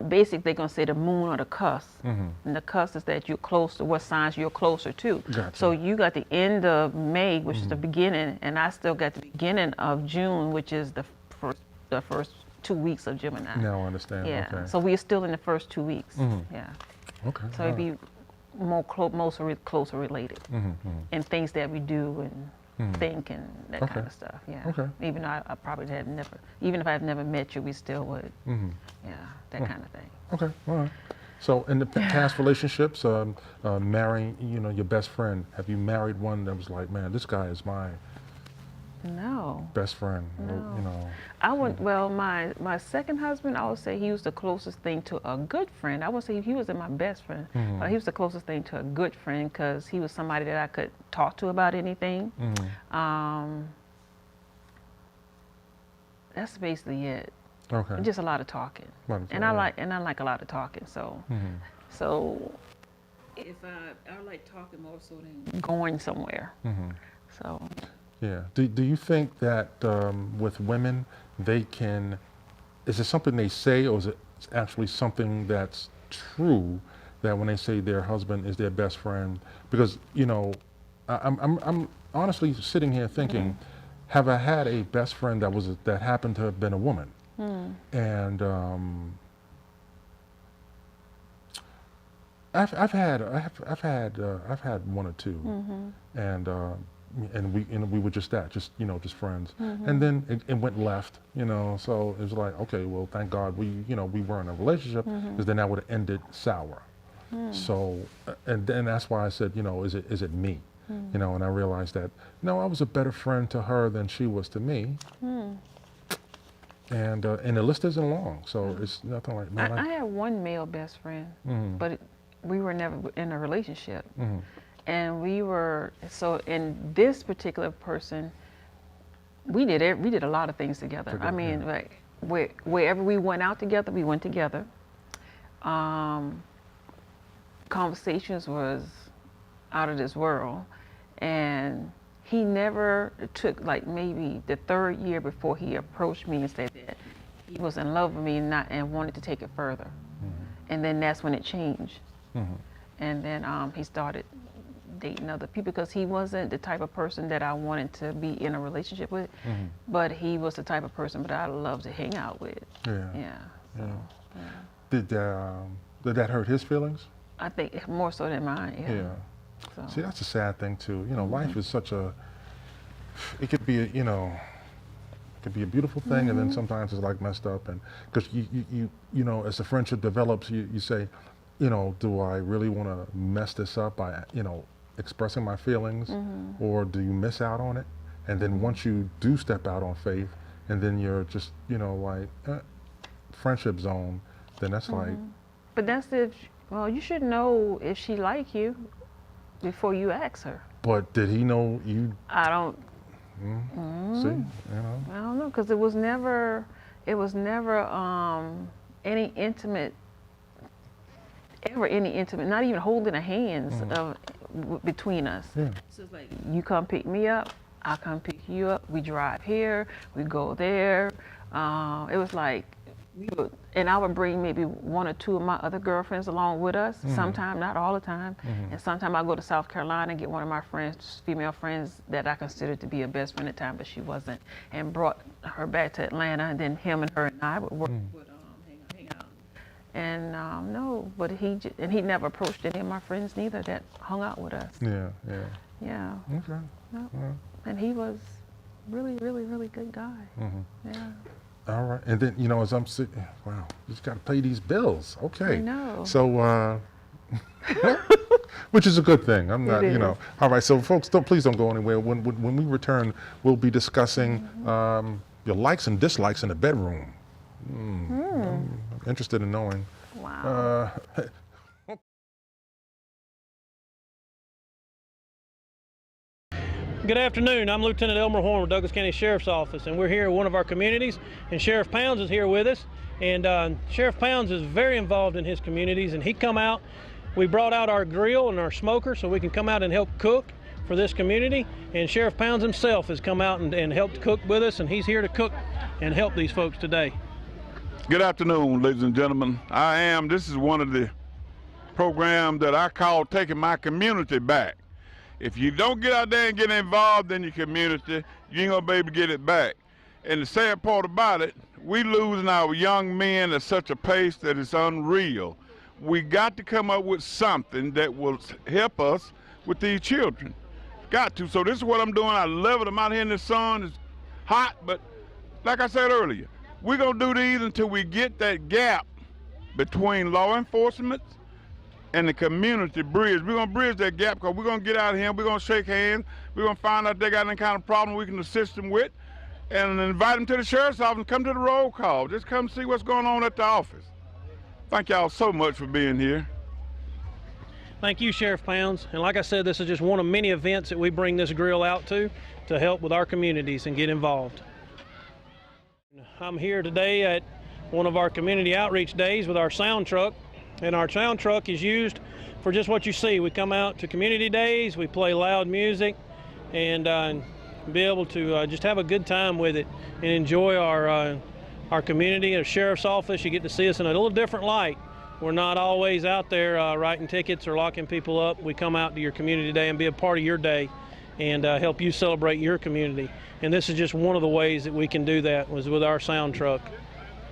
Basically, they're gonna say the moon or the cusp, and the cusp is that you're close to what signs you're closer to. Gotcha. So you got the end of May, which is the beginning, and I still got the beginning of June, which is the first 2 weeks of Gemini. Now I understand. Yeah. Okay. So we're still in the first 2 weeks. Yeah. Okay. So it'd be closer related, and things that we do and think and that kind of stuff. Yeah. Okay. Even though I probably had never, even if I've never met you, we still would. Yeah. That kind of thing. Okay. All right. So in the past relationships, marrying, you know, your best friend, have you married one that was like, man, this guy is No. Best friend, No. you know. I would, well, my second husband, I would say he was the closest thing to a good friend. I would say he wasn't my best friend, but he was the closest thing to a good friend because he was somebody that I could talk to about anything. That's basically it. Okay. Just a lot of talking. And I like a lot of talking. So, so if I like talking more so than going somewhere. So. Yeah. Do you think that with women, they can, is it something they say or is it actually something that's true that when they say their husband is their best friend? Because, you know, I'm honestly sitting here thinking, have I had a best friend that happened to have been a woman? And I've had one or two, and we were just that, just friends. And then it went left, so it was like, okay, well, thank God we were in a relationship, because then that would have ended sour. So, and then that's why I said, is it me? And I realized that, no, I was a better friend to her than she was to me. And the list isn't long, so it's nothing like that. I had one male best friend, but we were never in a relationship. And we were, so in this particular person, we did a lot of things together. I mean, like wherever we went out together, we went together. Conversations was out of this world. And he never took, like, maybe the third year before he approached me and said that he was in love with me and wanted to take it further. And then that's when it changed. And then he started dating other people because he wasn't the type of person that I wanted to be in a relationship with, but he was the type of person that I love to hang out with. Did that hurt his feelings? I think more so than mine. So. See, that's a sad thing too. Life is such a, it could be it could be a beautiful thing, and then sometimes it's like messed up. And because you as the friendship develops, you say, do I really want to mess this up by expressing my feelings, or do you miss out on it? And then once you do step out on faith, and then you're just like friendship zone, then that's like. But that's you should know if she like you before you ask her. But did he know you? I don't. See, I don't know, because it was never any intimate, not even holding the hands between us. So it's like, you come pick me up, I come pick you up, we drive here, we go there. It was like, and I would bring maybe one or two of my other girlfriends along with us, sometimes, not all the time. And sometimes I go to South Carolina and get one of my friends, female friends that I considered to be a best friend at the time, but she wasn't, and brought her back to Atlanta, and then him and her and I would work, hang out. And no, but he never approached any of my friends neither that hung out with us. Yeah. Okay. No. And he was really, really, really good guy. Yeah. All right, and then as I'm sitting, wow, just got to pay these bills. Okay. I know. So, which is a good thing. I'm not, All right, so folks, please don't go anywhere. When we return, we'll be discussing your likes and dislikes in the bedroom. I'm interested in knowing. Wow. Good afternoon. I'm Lieutenant Elmer Horn with Douglas County Sheriff's Office, and we're here in one of our communities, and Sheriff Pounds is here with us. And Sheriff Pounds is very involved in his communities, and he come out. We brought out our grill and our smoker so we can come out and help cook for this community. And Sheriff Pounds himself has come out and helped cook with us, and he's here to cook and help these folks today. Good afternoon, ladies and gentlemen. This is one of the programs that I call taking my community back. If you don't get out there and get involved in your community, you ain't gonna be able to get it back. And the sad part about it, we losing our young men at such a pace that it's unreal. We got to come up with something that will help us with these children. Got to. So this is what I'm doing. I love it. I'm out here in the sun. It's hot, but like I said earlier, we're gonna do these until we get that gap between law enforcement and the community bridge. We're gonna bridge that gap because we're gonna get out of here, we're gonna shake hands, we're gonna find out they got any kind of problem we can assist them with, and invite them to the sheriff's office and come to the roll call. Just come see what's going on at the office. Thank y'all so much for being here. Thank you, Sheriff Pounds. And like I said, this is just one of many events that we bring this grill out to help with our communities and get involved. I'm here today at one of our community outreach days with our sound truck, and our sound truck is used for just what you see. We come out to community days, we play loud music, and be able to just have a good time with it and enjoy our community. Our sheriff's office, you get to see us in a little different light. We're not always out there writing tickets or locking people up. We come out to your community day and be a part of your day and help you celebrate your community. And this is just one of the ways that we can do that, was with our sound truck.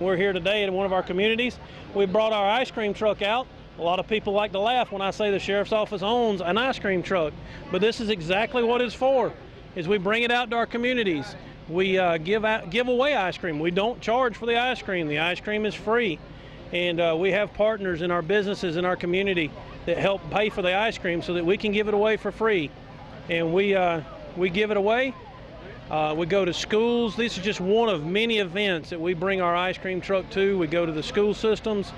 We're here today in one of our communities. We brought our ice cream truck out. A lot of people like to laugh when I say the sheriff's office owns an ice cream truck, but this is exactly what it's for, is we bring it out to our communities. We give away ice cream. We don't charge for the ice cream. The ice cream is free. And we have partners in our businesses in our community that help pay for the ice cream so that we can give it away for free. And we give it away. We go to schools. This is just one of many events that we bring our ice cream truck to. We go to the school systems.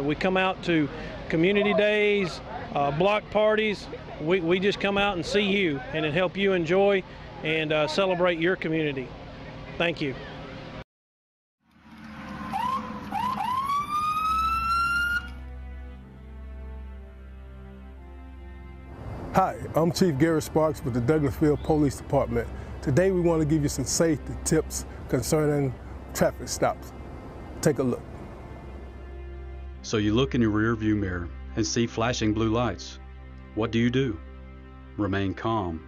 We come out to community days, block parties. We just come out and see you and help you enjoy and celebrate your community. Thank you. Hi, I'm Chief Gary Sparks with the Douglasville Police Department. Today we want to give you some safety tips concerning traffic stops. Take a look. So you look in your rear view mirror and see flashing blue lights. What do? Remain calm.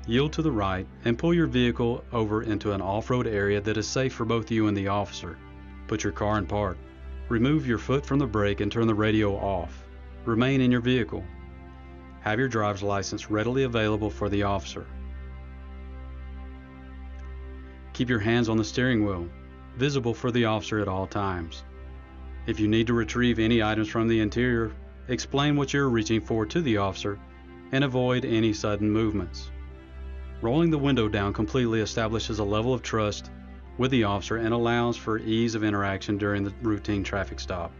Yield to the right and pull your vehicle over into an off-road area that is safe for both you and the officer. Put your car in park. Remove your foot from the brake and turn the radio off. Remain in your vehicle. Have your driver's license readily available for the officer. Keep your hands on the steering wheel, visible for the officer at all times. If you need to retrieve any items from the interior, explain what you're reaching for to the officer and avoid any sudden movements. Rolling the window down completely establishes a level of trust with the officer and allows for ease of interaction during the routine traffic stop.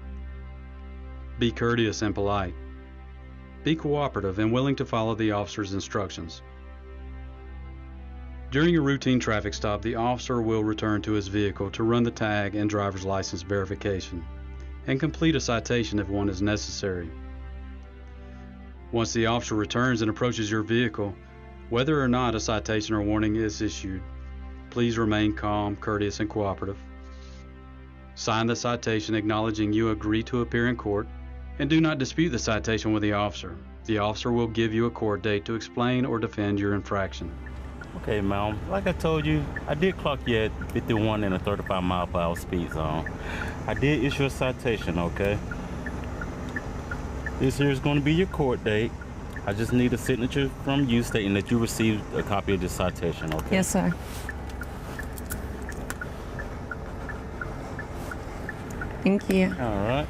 Be courteous and polite. Be cooperative and willing to follow the officer's instructions. During a routine traffic stop, the officer will return to his vehicle to run the tag and driver's license verification and complete a citation if one is necessary. Once the officer returns and approaches your vehicle, whether or not a citation or warning is issued, please remain calm, courteous, and cooperative. Sign the citation acknowledging you agree to appear in court, and do not dispute the citation with the officer. The officer will give you a court date to explain or defend your infraction. Okay, ma'am. Like I told you, I did clock you at 51 in a 35 mile per hour speed zone. I did issue a citation, okay? This here is going to be your court date. I just need a signature from you stating that you received a copy of this citation, okay? Yes, sir. Thank you. All right.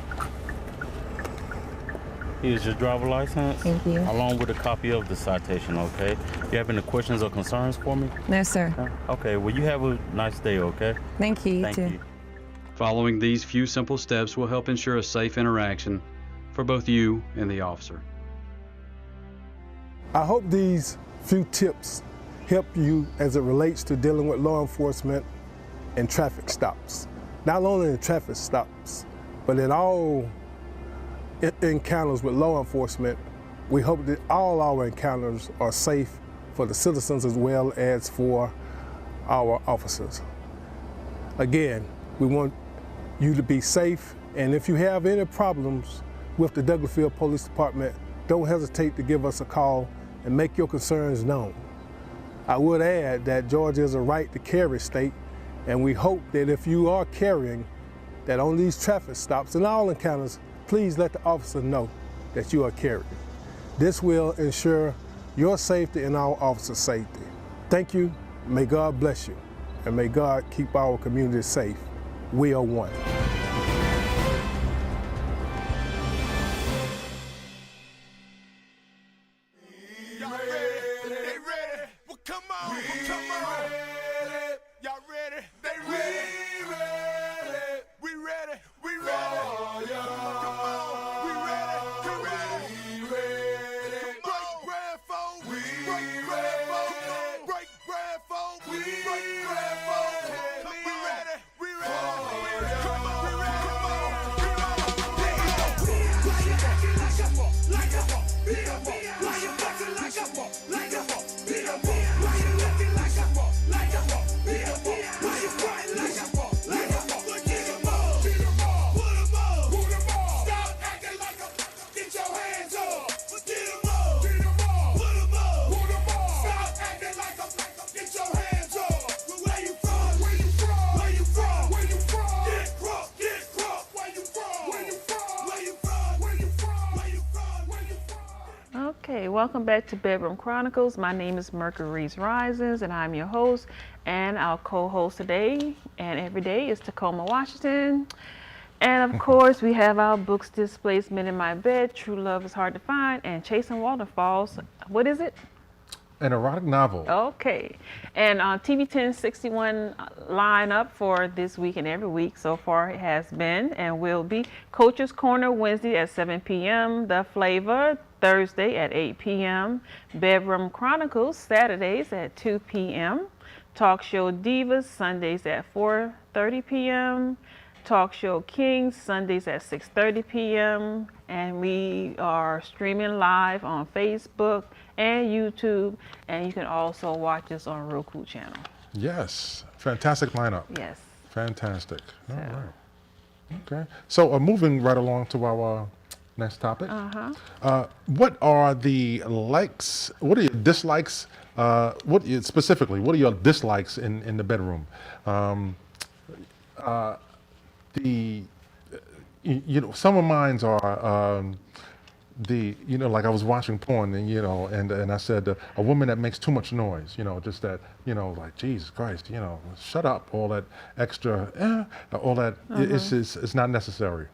Here's your driver license. Thank you. Along with a copy of the citation, okay? Do you have any questions or concerns for me? No, sir. Okay, well, you have a nice day, okay? Thank you, Thank you. Following these few simple steps will help ensure a safe interaction for both you and the officer. I hope these few tips help you as it relates to dealing with law enforcement and traffic stops. Not only in traffic stops, but in all encounters with law enforcement. We hope that all our encounters are safe for the citizens as well as for our officers. Again, we want you to be safe, and if you have any problems with the Douglasville Police Department, don't hesitate to give us a call and make your concerns known. I would add that Georgia is a right to carry state, and we hope that if you are carrying, that on these traffic stops and all encounters, please let the officer know that you are carrying. This will ensure your safety and our officers' safety. Thank you, may God bless you, and may God keep our community safe. We are one. Okay, welcome back to Bedroom Chronicles. My name is Mercury's Rises, and I'm your host. And our co-host today and every day is Tacoma, Washington. And of course, we have our books, Displacement in My Bed, True Love is Hard to Find, and Chasing Waterfalls. What is it? An erotic novel. Okay. And TV 1061 lineup for this week and every week so far has been and will be Coach's Corner Wednesday at 7 p.m., The Flavor Thursday at 8 p.m., Bedroom Chronicles Saturdays at 2 p.m., Talk Show Divas Sundays at 4:30 p.m., Talk Show Kings Sundays at 6:30 p.m. and we are streaming live on Facebook and YouTube, and you can also watch us on Roku channel. Yes, fantastic lineup. Yes. Fantastic. All right. Okay. So moving right along to our next topic. What are the likes? What are your dislikes? Specifically, what are your dislikes in the bedroom? Some of mine are like I was watching porn and I said a woman that makes too much noise, just that, like Jesus Christ, shut up, all that extra, all that it's not necessary,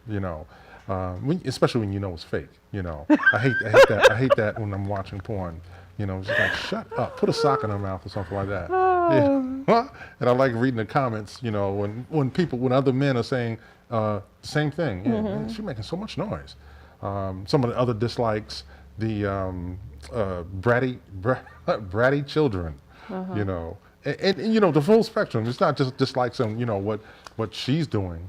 especially when you know it's fake, I hate that when I'm watching porn. Just like, shut up, put a sock in her mouth or something like that. Yeah. And I like reading the comments, when other men are saying same thing. Yeah, man, she's making so much noise. Some of the other dislikes, the bratty children, and the full spectrum. It's not just dislikes on, what she's doing,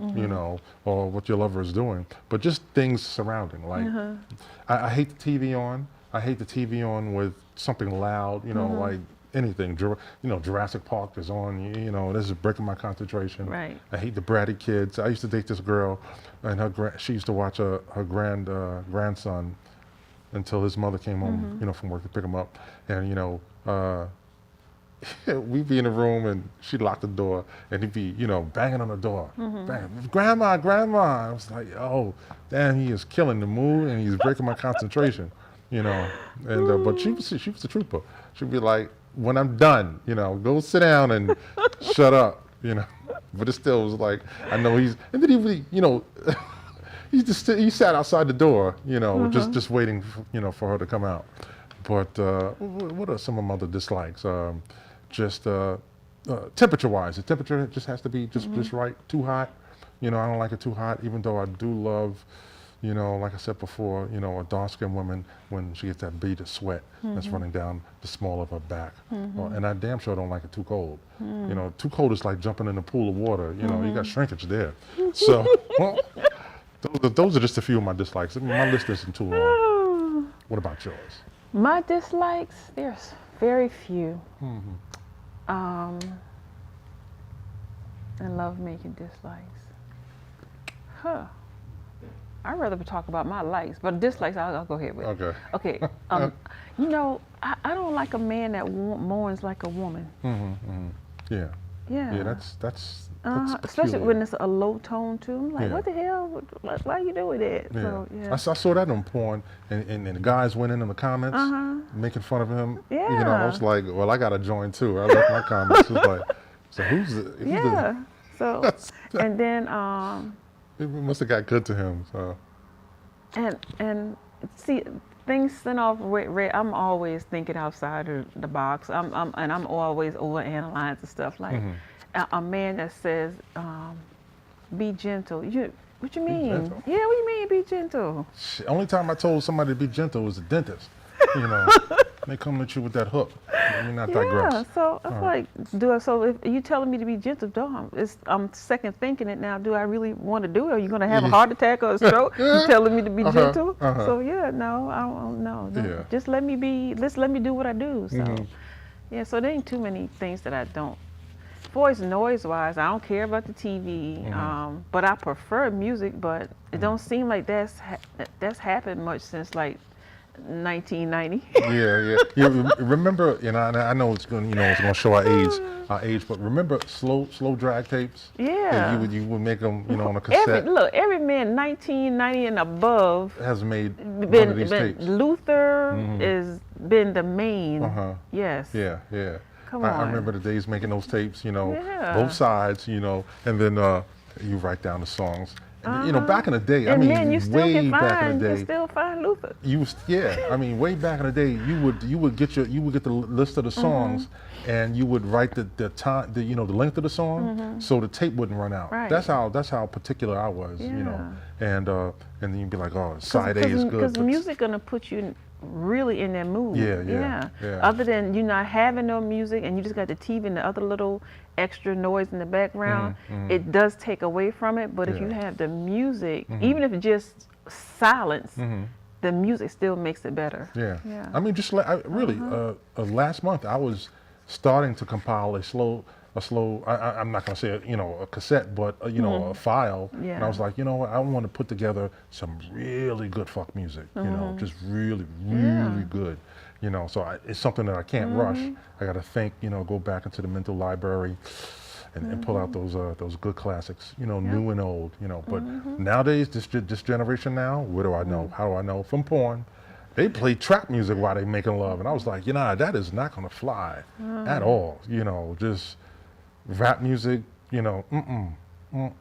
or what your lover is doing, but just things surrounding. Like, I hate the TV on. I hate the TV on with something loud, like anything. Jurassic Park is on, this is breaking my concentration. Right. I hate the bratty kids. I used to date this girl, and she used to watch her grandson until his mother came home, from work to pick him up. And, we'd be in the room, and she'd lock the door, and he'd be, banging on the door. Banging, Grandma. I was like, oh, damn, he is killing the mood, and he's breaking my concentration. And but she was a trooper. She'd be like, when I'm done, go sit down and shut up, But it still was like, I know and then he sat outside the door, just waiting, for her to come out. But what are some of my other dislikes? Temperature-wise, the temperature just has to be just right. Too hot, I don't like it too hot, even though I do love, like I said before, a dark-skinned woman, when she gets that bead of sweat that's running down the small of her back. And I damn sure don't like it too cold. Too cold is like jumping in a pool of water. You got shrinkage there. So, those are just a few of my dislikes. My list isn't too long. What about yours? My dislikes, there's very few. I love making dislikes. I'd rather talk about my likes, but dislikes I'll go ahead with. Okay. I don't like a man that mourns like a woman. Yeah. That's especially when it's a low tone too. I'm like, what the hell? Why you doing that? Yeah. So, I saw that on porn, and the guys went in the comments making fun of him. Yeah. I was like, well, I got to join too. I left my comments. It was like, so who's the So, and then it must have got good to him. So. And see, things sent off red. I'm always thinking outside of the box. I'm always overanalyzing stuff. Like a man that says, "Be gentle." What you mean? Yeah, what you mean? Be gentle. Only time I told somebody to be gentle was a dentist. They come at you with that hook. You're not digress. Yeah, so I'm like, so if you telling me to be gentle, I'm second thinking it now. Do I really want to do it? Are you going to have a heart attack or a stroke? You telling me to be gentle? So no, I don't know. No. Just let me do what I do. So so there ain't too many things that I don't. Voice noise-wise, I don't care about the TV, but I prefer music. But it don't seem like that's happened much since like 1990. Yeah. Remember, and I know it's going, it's going to show our age, but remember slow drag tapes? Yeah. And you would make them, on a cassette. Every man 1990 and above has made one of these tapes. Luther has been the main. Yes. Yeah. Come on. I remember the days making those tapes, both sides, and then you write down the songs. And, back in the day, and then you way back in the day, you still find Luther. Way back in the day, you would get the list of the songs, and you would write the time, the length of the song, so the tape wouldn't run out. Right. That's how particular I was, and then you'd be like, oh, side A is good. Because music gonna put you really in that mood. Yeah. Other than you not having no music and you just got the TV and the other little extra noise in the background, it does take away from it. But if you have the music, even if it's just silence, the music still makes it better. Yeah. I mean, just last month I was starting to compile a slow. I'm not gonna say a cassette, but a file. Yeah. And I was like, what? I want to put together some really good fuck music. Just really good. So it's something that I can't rush. I got to think. Go back into the mental library and pull out those good classics. New and old. But nowadays, this generation now, what do I know? How do I know? From porn. They play trap music while they making love, and I was like, that is not gonna fly at all. Just rap music,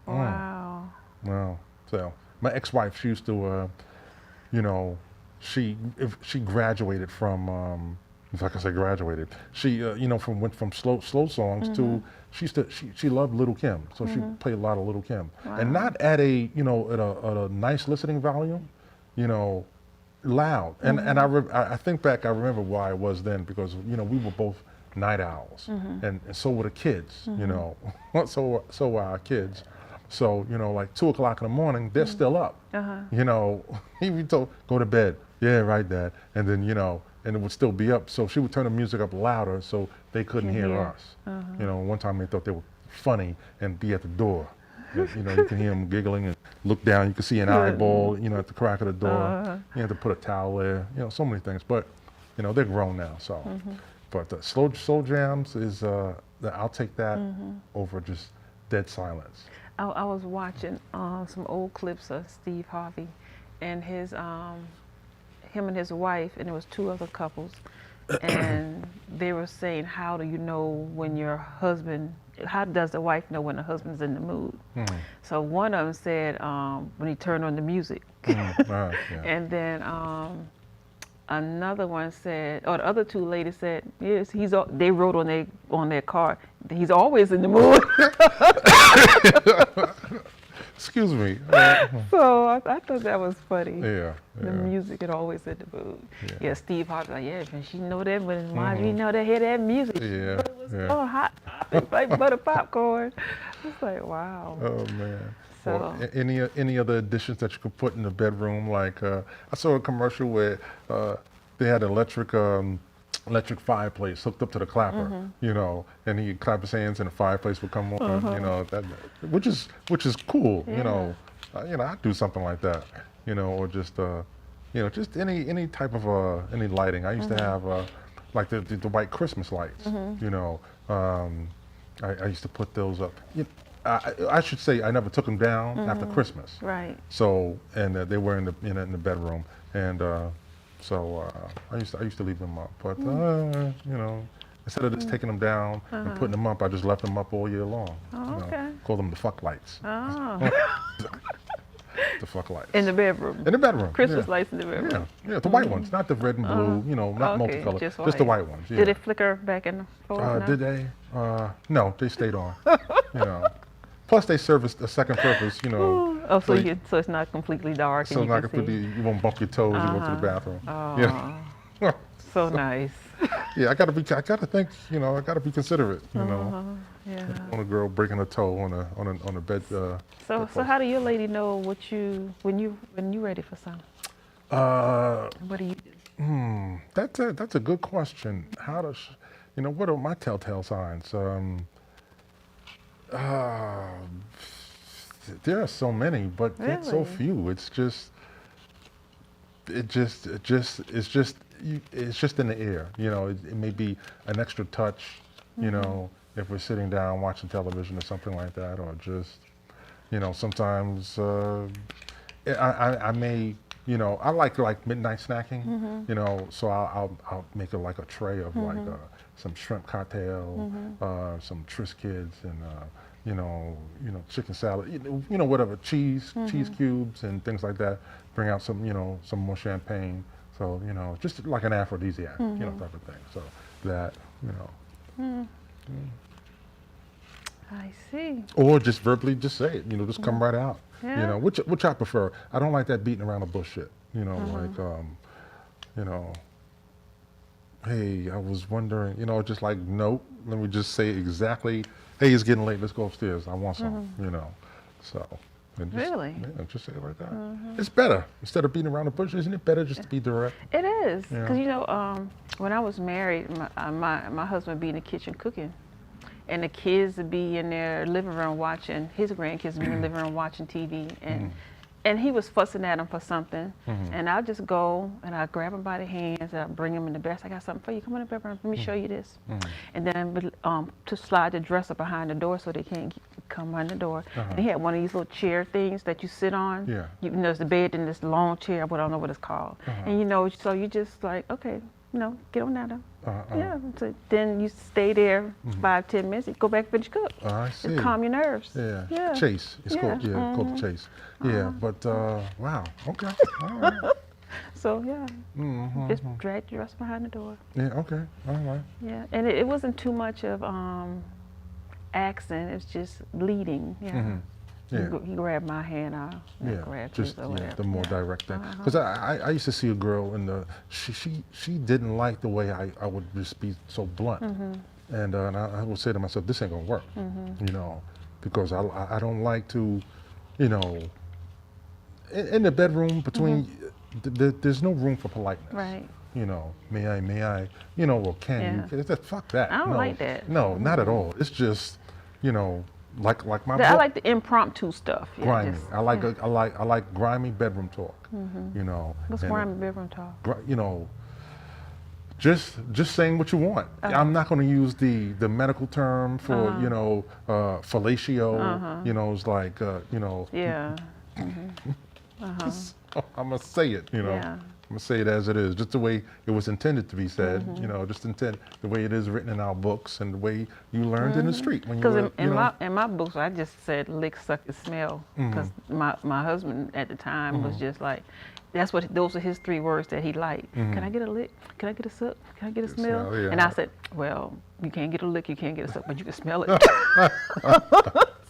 Wow. Well, so my ex-wife, she used to, she graduated from, if I can say graduated, she, went from slow songs to, she loved Little Kim, so she played a lot of Little Kim, and not at a, at a nice listening volume, loud, and I think back, I remember why it was then, because we were both night owls, and so were the kids, so were our kids. So like 2 o'clock in the morning, they're still up. We told go to bed. Yeah, right, Dad. And then and it would still be up. So she would turn the music up louder so they couldn't hear us. One time they thought they were funny and be at the door. You can hear them giggling and look down. You can see an eyeball, at the crack of the door. You have to put a towel there. So many things. But they're grown now, so. But the slow jams is, I'll take that over just dead silence. I was watching some old clips of Steve Harvey and him and his wife, and there was 2 other couples, and they were saying, how do you know when how does the wife know when the husband's in the mood? So one of them said when he turned on the music. And then another one said, or the other 2 ladies said, yes, they wrote on their card, he's always in the mood. Excuse me. So I thought that was funny. Yeah. The music is always in the mood. Yeah, Steve Harvey, like, man, she know that when you know they hear that music. Yeah. Oh, hot, like butter popcorn. It's like, wow. Oh man. So any other additions that you could put in the bedroom? Like I saw a commercial where they had an electric fireplace hooked up to the clapper, and he'd clap his hands and the fireplace would come on, which is cool, I'd do something like that, or just just any type of any lighting. I used to have like the white Christmas lights, I used to put those up. I should say I never took them down after Christmas. Right. So and they were in the bedroom, and so I used to leave them up. But instead of just taking them down and putting them up, I just left them up all year long. Okay. Call them the fuck lights. Oh. The fuck lights. In the bedroom. In the bedroom. Christmas lights in the bedroom. Yeah, the white ones, not the red and blue. Not multicolored. Just the white ones. Yeah. Did it flicker back and forth? Did they? No, they stayed on. Plus, they serve a second purpose, Oh, so it's not completely dark. So and not completely. You won't bump your toes. You go to the bathroom. Oh, so nice. Yeah, I gotta think. I gotta be considerate. Yeah. On a girl breaking a toe on a bed. So how do your lady know when you ready for something? What do you do? That's a good question. How does what are my telltale signs? There are so many, but yet so few. It's just it's just in the air. You know, it may be an extra touch. You know, if we're sitting down watching television or something like that, or just, you know, sometimes I may, you know, I like midnight snacking. You know, so I'll make like a tray of like some shrimp cocktail, some Triscuits, and you know, chicken salad, you know, whatever, cheese cubes and things like that. Bring out some, you know, some more champagne. So, you know, just like an aphrodisiac, you know, type of thing. So that, you know. I see. Or just verbally just say it, you know, just come right out. Yeah. You know, which I prefer. I don't like that beating around the bush shit. You know, like, you know, hey, I was wondering, you know, just like, nope, let me just say exactly, hey, it's getting late, let's go upstairs, I want some, you know, so. And just, Really? Yeah, just say it like that. It's better. Instead of beating around the bush, isn't it better just to be direct? It is, Yeah. because you know, when I was married, my husband would be in the kitchen cooking, and the kids would be in their living room watching, his grandkids would be in the living room watching TV, and he was fussing at them for something, and I'd just go and I'd grab him by the hands and I'd bring him in the bed. I got something for you. Come on in the bedroom. Let me show you this. And then to slide the dresser behind the door so they can't come behind the door. And he had one of these little chair things that you sit on. Yeah. You know, it's the bed and this long chair, but I don't know what it's called. And you know, so you just like, okay, you know, get on down there. Yeah. So then you stay there 5-10 minutes. You go back finish cook. I see. Just calm your nerves. Yeah. Yeah. Chase. It's called the chase. Yeah. But wow. Okay. All right. So yeah. Just drag the dress behind the door. Yeah. Okay. All right. Yeah. And it wasn't too much of accent. It's just leading. Yeah. Yeah. He grabbed my hand. I grabbed his just or whatever. the more direct thing. Because I used to see a girl in the she didn't like the way I would just be so blunt, and I would say to myself, this ain't gonna work, you know, because I don't like to, you know, in the bedroom between there's no room for politeness. Right. You know, may I, you know, or can you? Fuck that. I don't no, like that. No, not at all. It's just, you know. Like my I like the impromptu stuff. Yeah, grimy. just, I like grimy bedroom talk. You know. What's grimy bedroom talk? You know, just saying what you want. I'm not going to use the medical term for you know fellatio. You know, it's like you know. Yeah. So I'm gonna say it. You know. Yeah. I'm gonna say it as it is, just the way it was intended to be said. You know, just the way it is written in our books and the way you learned in the street when you were. Because in my books, I just said lick, suck, and smell. Because my husband at the time was just like, those are his 3 words that he liked. Can I get a lick? Can I get a suck? Can I get a smell? Yeah. And I said, well, you can't get a lick, you can't get a suck, but you can smell it.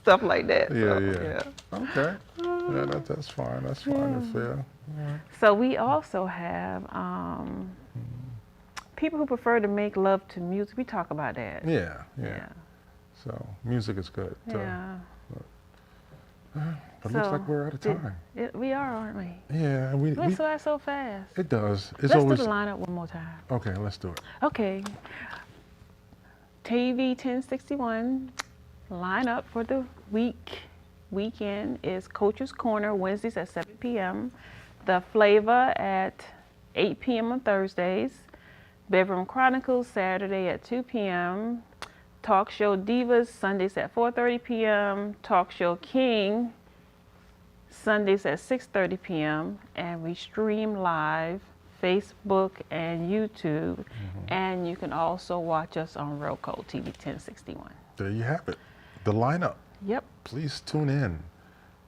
Stuff like that. Yeah. Okay. Yeah, that's fine. That's fine. That's fair. Yeah. So we also have people who prefer to make love to music. We talk about that. Yeah. So music is good. Yeah. But it looks like we're out of time. We are, aren't we? Yeah. We fly so fast. It does. Let's do the lineup one more time. Okay, let's do it. Okay. TV 1061 lineup for the weekend is Coach's Corner Wednesdays at 7 p.m. The Flavor at 8 p.m. on Thursdays. Bedroom Chronicles Saturday at 2 p.m. Talk Show Divas Sundays at 4:30 p.m. Talk Show King Sundays at 6:30 p.m. And we stream live Facebook and YouTube. And you can also watch us on Real Code TV 1061. There you have it. The lineup. Yep. Please tune in.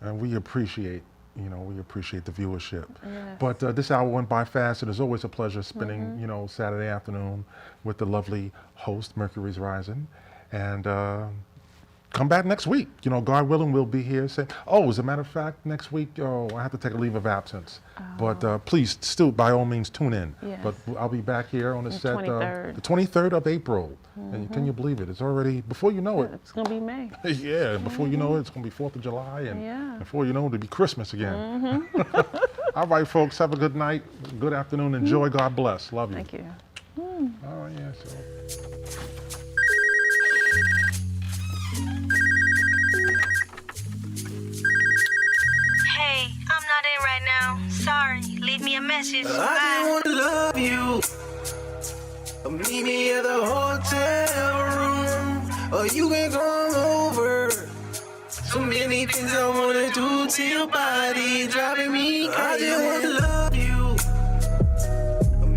And we appreciate the viewership. Yes. But this hour went by fast, and it's always a pleasure spending, you know, Saturday afternoon with the lovely host, Mercury's Rising. And come back next week. You know, God willing, we'll be here. As a matter of fact, next week, I have to take a leave of absence. But please, still, by all means, tune in. Yes. But I'll be back here on the set 23rd. the 23rd of April. And can you believe it? It's already, before you know it. It's going to be May. Yeah, before you know it, it's going to be 4th of July. And before you know it, it'll be Christmas again. All right, folks, have a good night, good afternoon. Enjoy. God bless. Love you. Thank you. Oh, yeah, so. Hey, I'm not in right now. Sorry. leave me a message. I just wanna love you. Meet me at the hotel room, or you can come over. So many things I wanna do to your body, driving me crazy. I just wanna love you.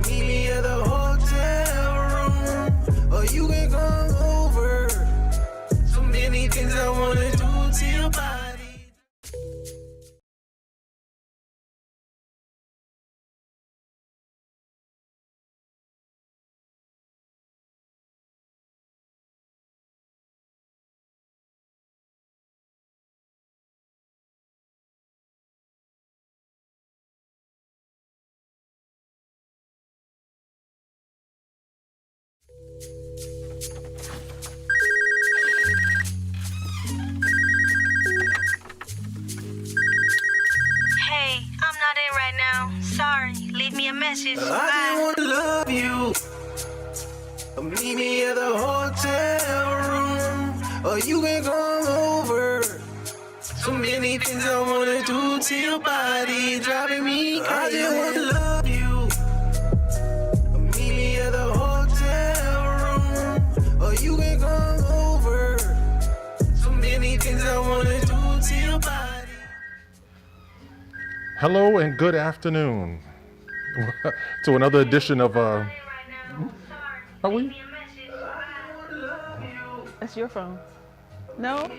Meet me at the hotel room, or you can come over. So many things I wanna do to your body. Hey, I'm not in right now. Sorry, leave me a message. I just wanna love you. Meet me at the hotel room, or you can come over. So many things I wanna do to your body, driving me crazy. I just wanna love you. Meet me at the hotel room, or you can come over. So many things I wanna do to your body. Hello and good afternoon to another edition of Are we? That's your phone. No?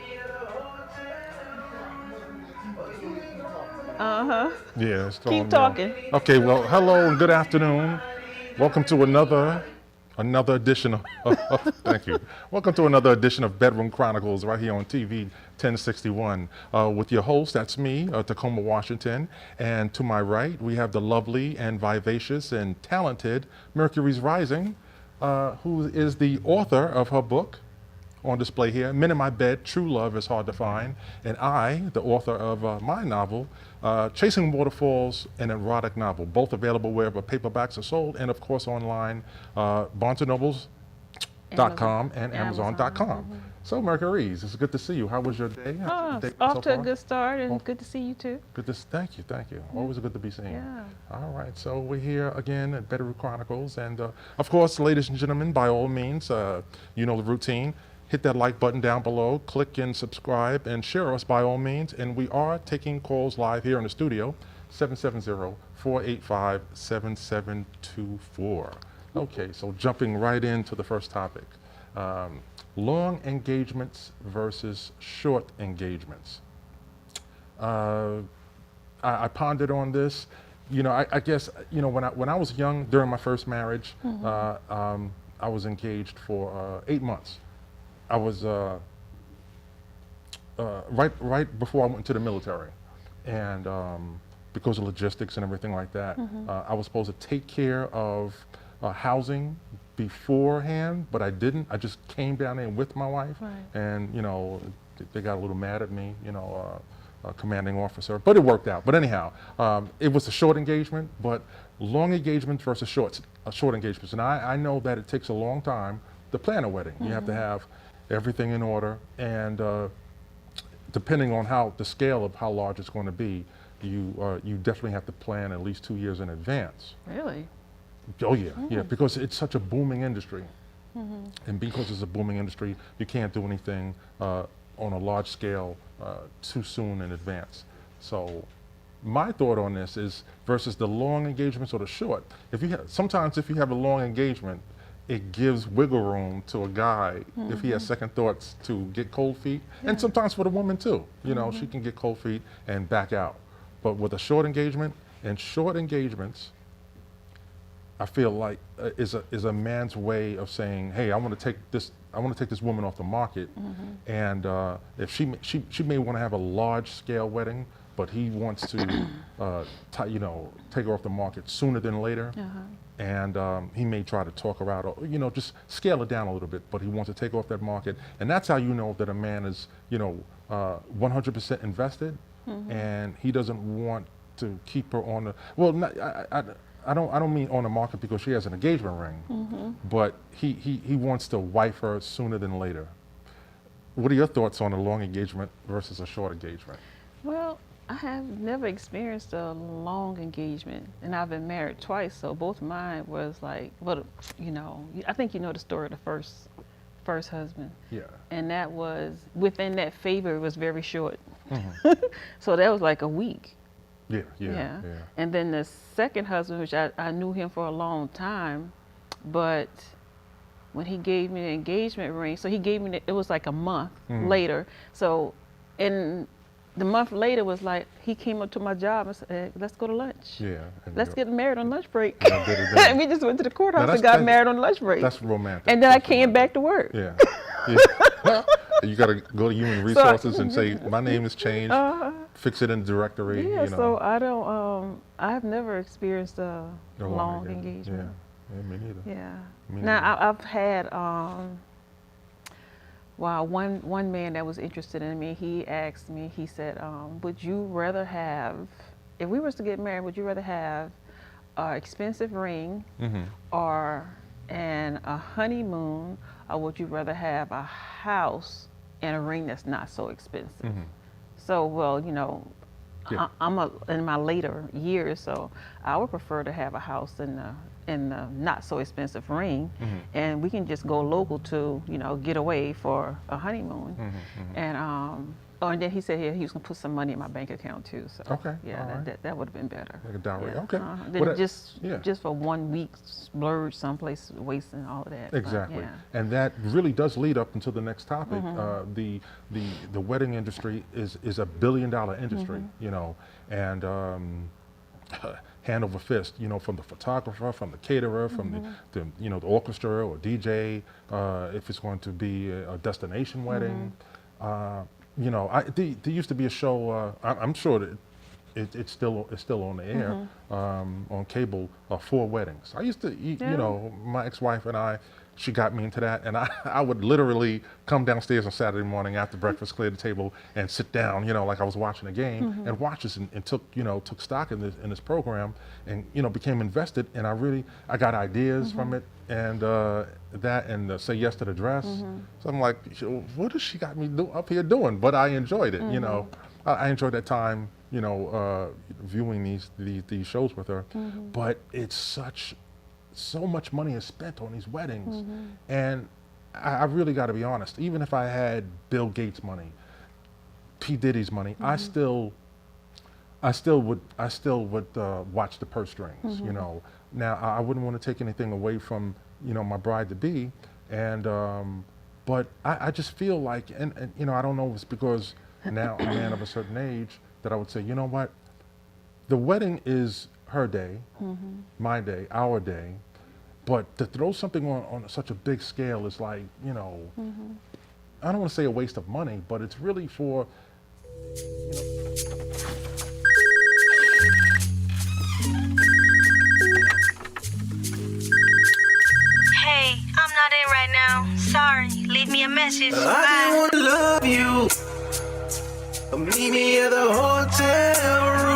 Uh-huh. Yeah, it's Keep on, talking. Okay, well, hello and good afternoon. Welcome to another edition of thank you. Welcome to another edition of Bedroom Chronicles right here on TV 1061 with your host, that's me, Tacoma, Washington. And to my right, we have the lovely and vivacious and talented Mercury's Rising, who is the author of her book on display here, Men in My Bed, True Love is Hard to Find. And I, the author of my novel, Chasing Waterfalls, an erotic novel, both available wherever paperbacks are sold, and of course online, BarnesandNobles.com and Amazon.com. So Mercury's, it's good to see you. How was your day? Off to a good start, and good to see you too. Thank you. Always good to be seen. Yeah. All right, so we're here again at Bedroom Chronicles, and of course, ladies and gentlemen, by all means, you know the routine. Hit that like button down below, click and subscribe, and share us by all means. And we are taking calls live here in the studio, 770-485-7724. Okay, so jumping right into the first topic. Long engagements versus short engagements. I pondered on this. You know, I guess, you know, when I was young, during my first marriage, I was engaged for 8 months. I was right before I went into the military, and because of logistics and everything like that, I was supposed to take care of housing beforehand, but I didn't. I just came down there with my wife, and you know, they got a little mad at me, you know, commanding officer, but it worked out. But anyhow, it was a short engagement, but long engagements versus short engagements, and I know that it takes a long time to plan a wedding. You have to have everything in order, and depending on the scale of how large it's going to be, you definitely have to plan at least 2 years in advance. Really? Oh yeah, yeah, because it's such a booming industry, and because it's a booming industry, you can't do anything on a large scale too soon in advance. So my thought on this is versus the long engagements or the short. Sometimes if you have a long engagement, it gives wiggle room to a guy if he has second thoughts to get cold feet, and sometimes for the woman too. You know, she can get cold feet and back out. But with a short engagement, and short engagements, I feel like is a man's way of saying, hey, I want to take this woman off the market, and if she may want to have a large scale wedding, but he wants to you know, take her off the market sooner than later. And he may try to talk her out, or you know, just scale it down a little bit, but he wants to take off that market. And that's how you know that a man is, you know, 100% invested, and he doesn't want to keep her on the, well, I don't mean on the market because she has an engagement ring, but he wants to wife her sooner than later. What are your thoughts on a long engagement versus a short engagement? Well, I have never experienced a long engagement, and I've been married twice, so both of mine was like, well, you know, I think you know the story of the first husband. Yeah. And that was, within that favor, it was very short. Mm-hmm. So that was like a week. Yeah. And then the second husband, which I knew him for a long time, but when he gave me the engagement ring, so he gave me, it was like a month later. So in the month later was like, he came up to my job and said, hey, let's go to lunch. Yeah. Let's get married on lunch break. And we just went to the courthouse and got married on lunch break. That's romantic. And then I came back to work. Yeah. You got to go to Human Resources and say, my name has changed. Fix it in the directory. Yeah, you know. so I don't, I've never experienced a long engagement. Yeah, me neither. Yeah. Me Now, neither. I've had, one man that was interested in me, he asked me, he said, would you rather have, if we was to get married, would you rather have an expensive ring or a honeymoon, or would you rather have a house and a ring that's not so expensive? So, well, you know, I'm in my later years, so I would prefer to have a house and the not so expensive ring, and we can just go local to, you know, get away for a honeymoon. And then he said he was gonna put some money in my bank account too. So that would have been better. Like a dowry. Yeah. Okay. Then just for 1 week splurge someplace, wasting all of that. Exactly. Yeah. And that really does lead up into the next topic. The wedding industry is $1 billion industry, you know, and hand over fist, you know, from the photographer, from the caterer, from the you know, the orchestra or DJ, if it's going to be a destination wedding. You know, there used to be a show. I'm sure that it's still on the air on cable. 4 Weddings. I used to, you know, my ex-wife and I. She got me into that, and I would literally come downstairs on Saturday morning after breakfast, clear the table, and sit down, you know, like I was watching a game, and watch this, and took stock in this program, and you know, became invested, and I got ideas from it, and Say Yes to the Dress. So I'm like, what has she got me up here doing? But I enjoyed it, you know. I enjoyed that time, you know, viewing these shows with her. But it's so much money is spent on these weddings, and I really got to be honest. Even if I had Bill Gates' money, P. Diddy's money, I still would watch the purse strings. You know, now I wouldn't want to take anything away from, you know, my bride to be, and but I just feel like, and you know, I don't know if it's because now I'm a man of a certain age that I would say, you know what, the wedding is her day, my day, our day. But to throw something on such a big scale is like, you know, I don't want to say a waste of money, but it's really for, you know. Hey, I'm not in right now. Sorry. Leave me a message. I just want to love you. Meet me at the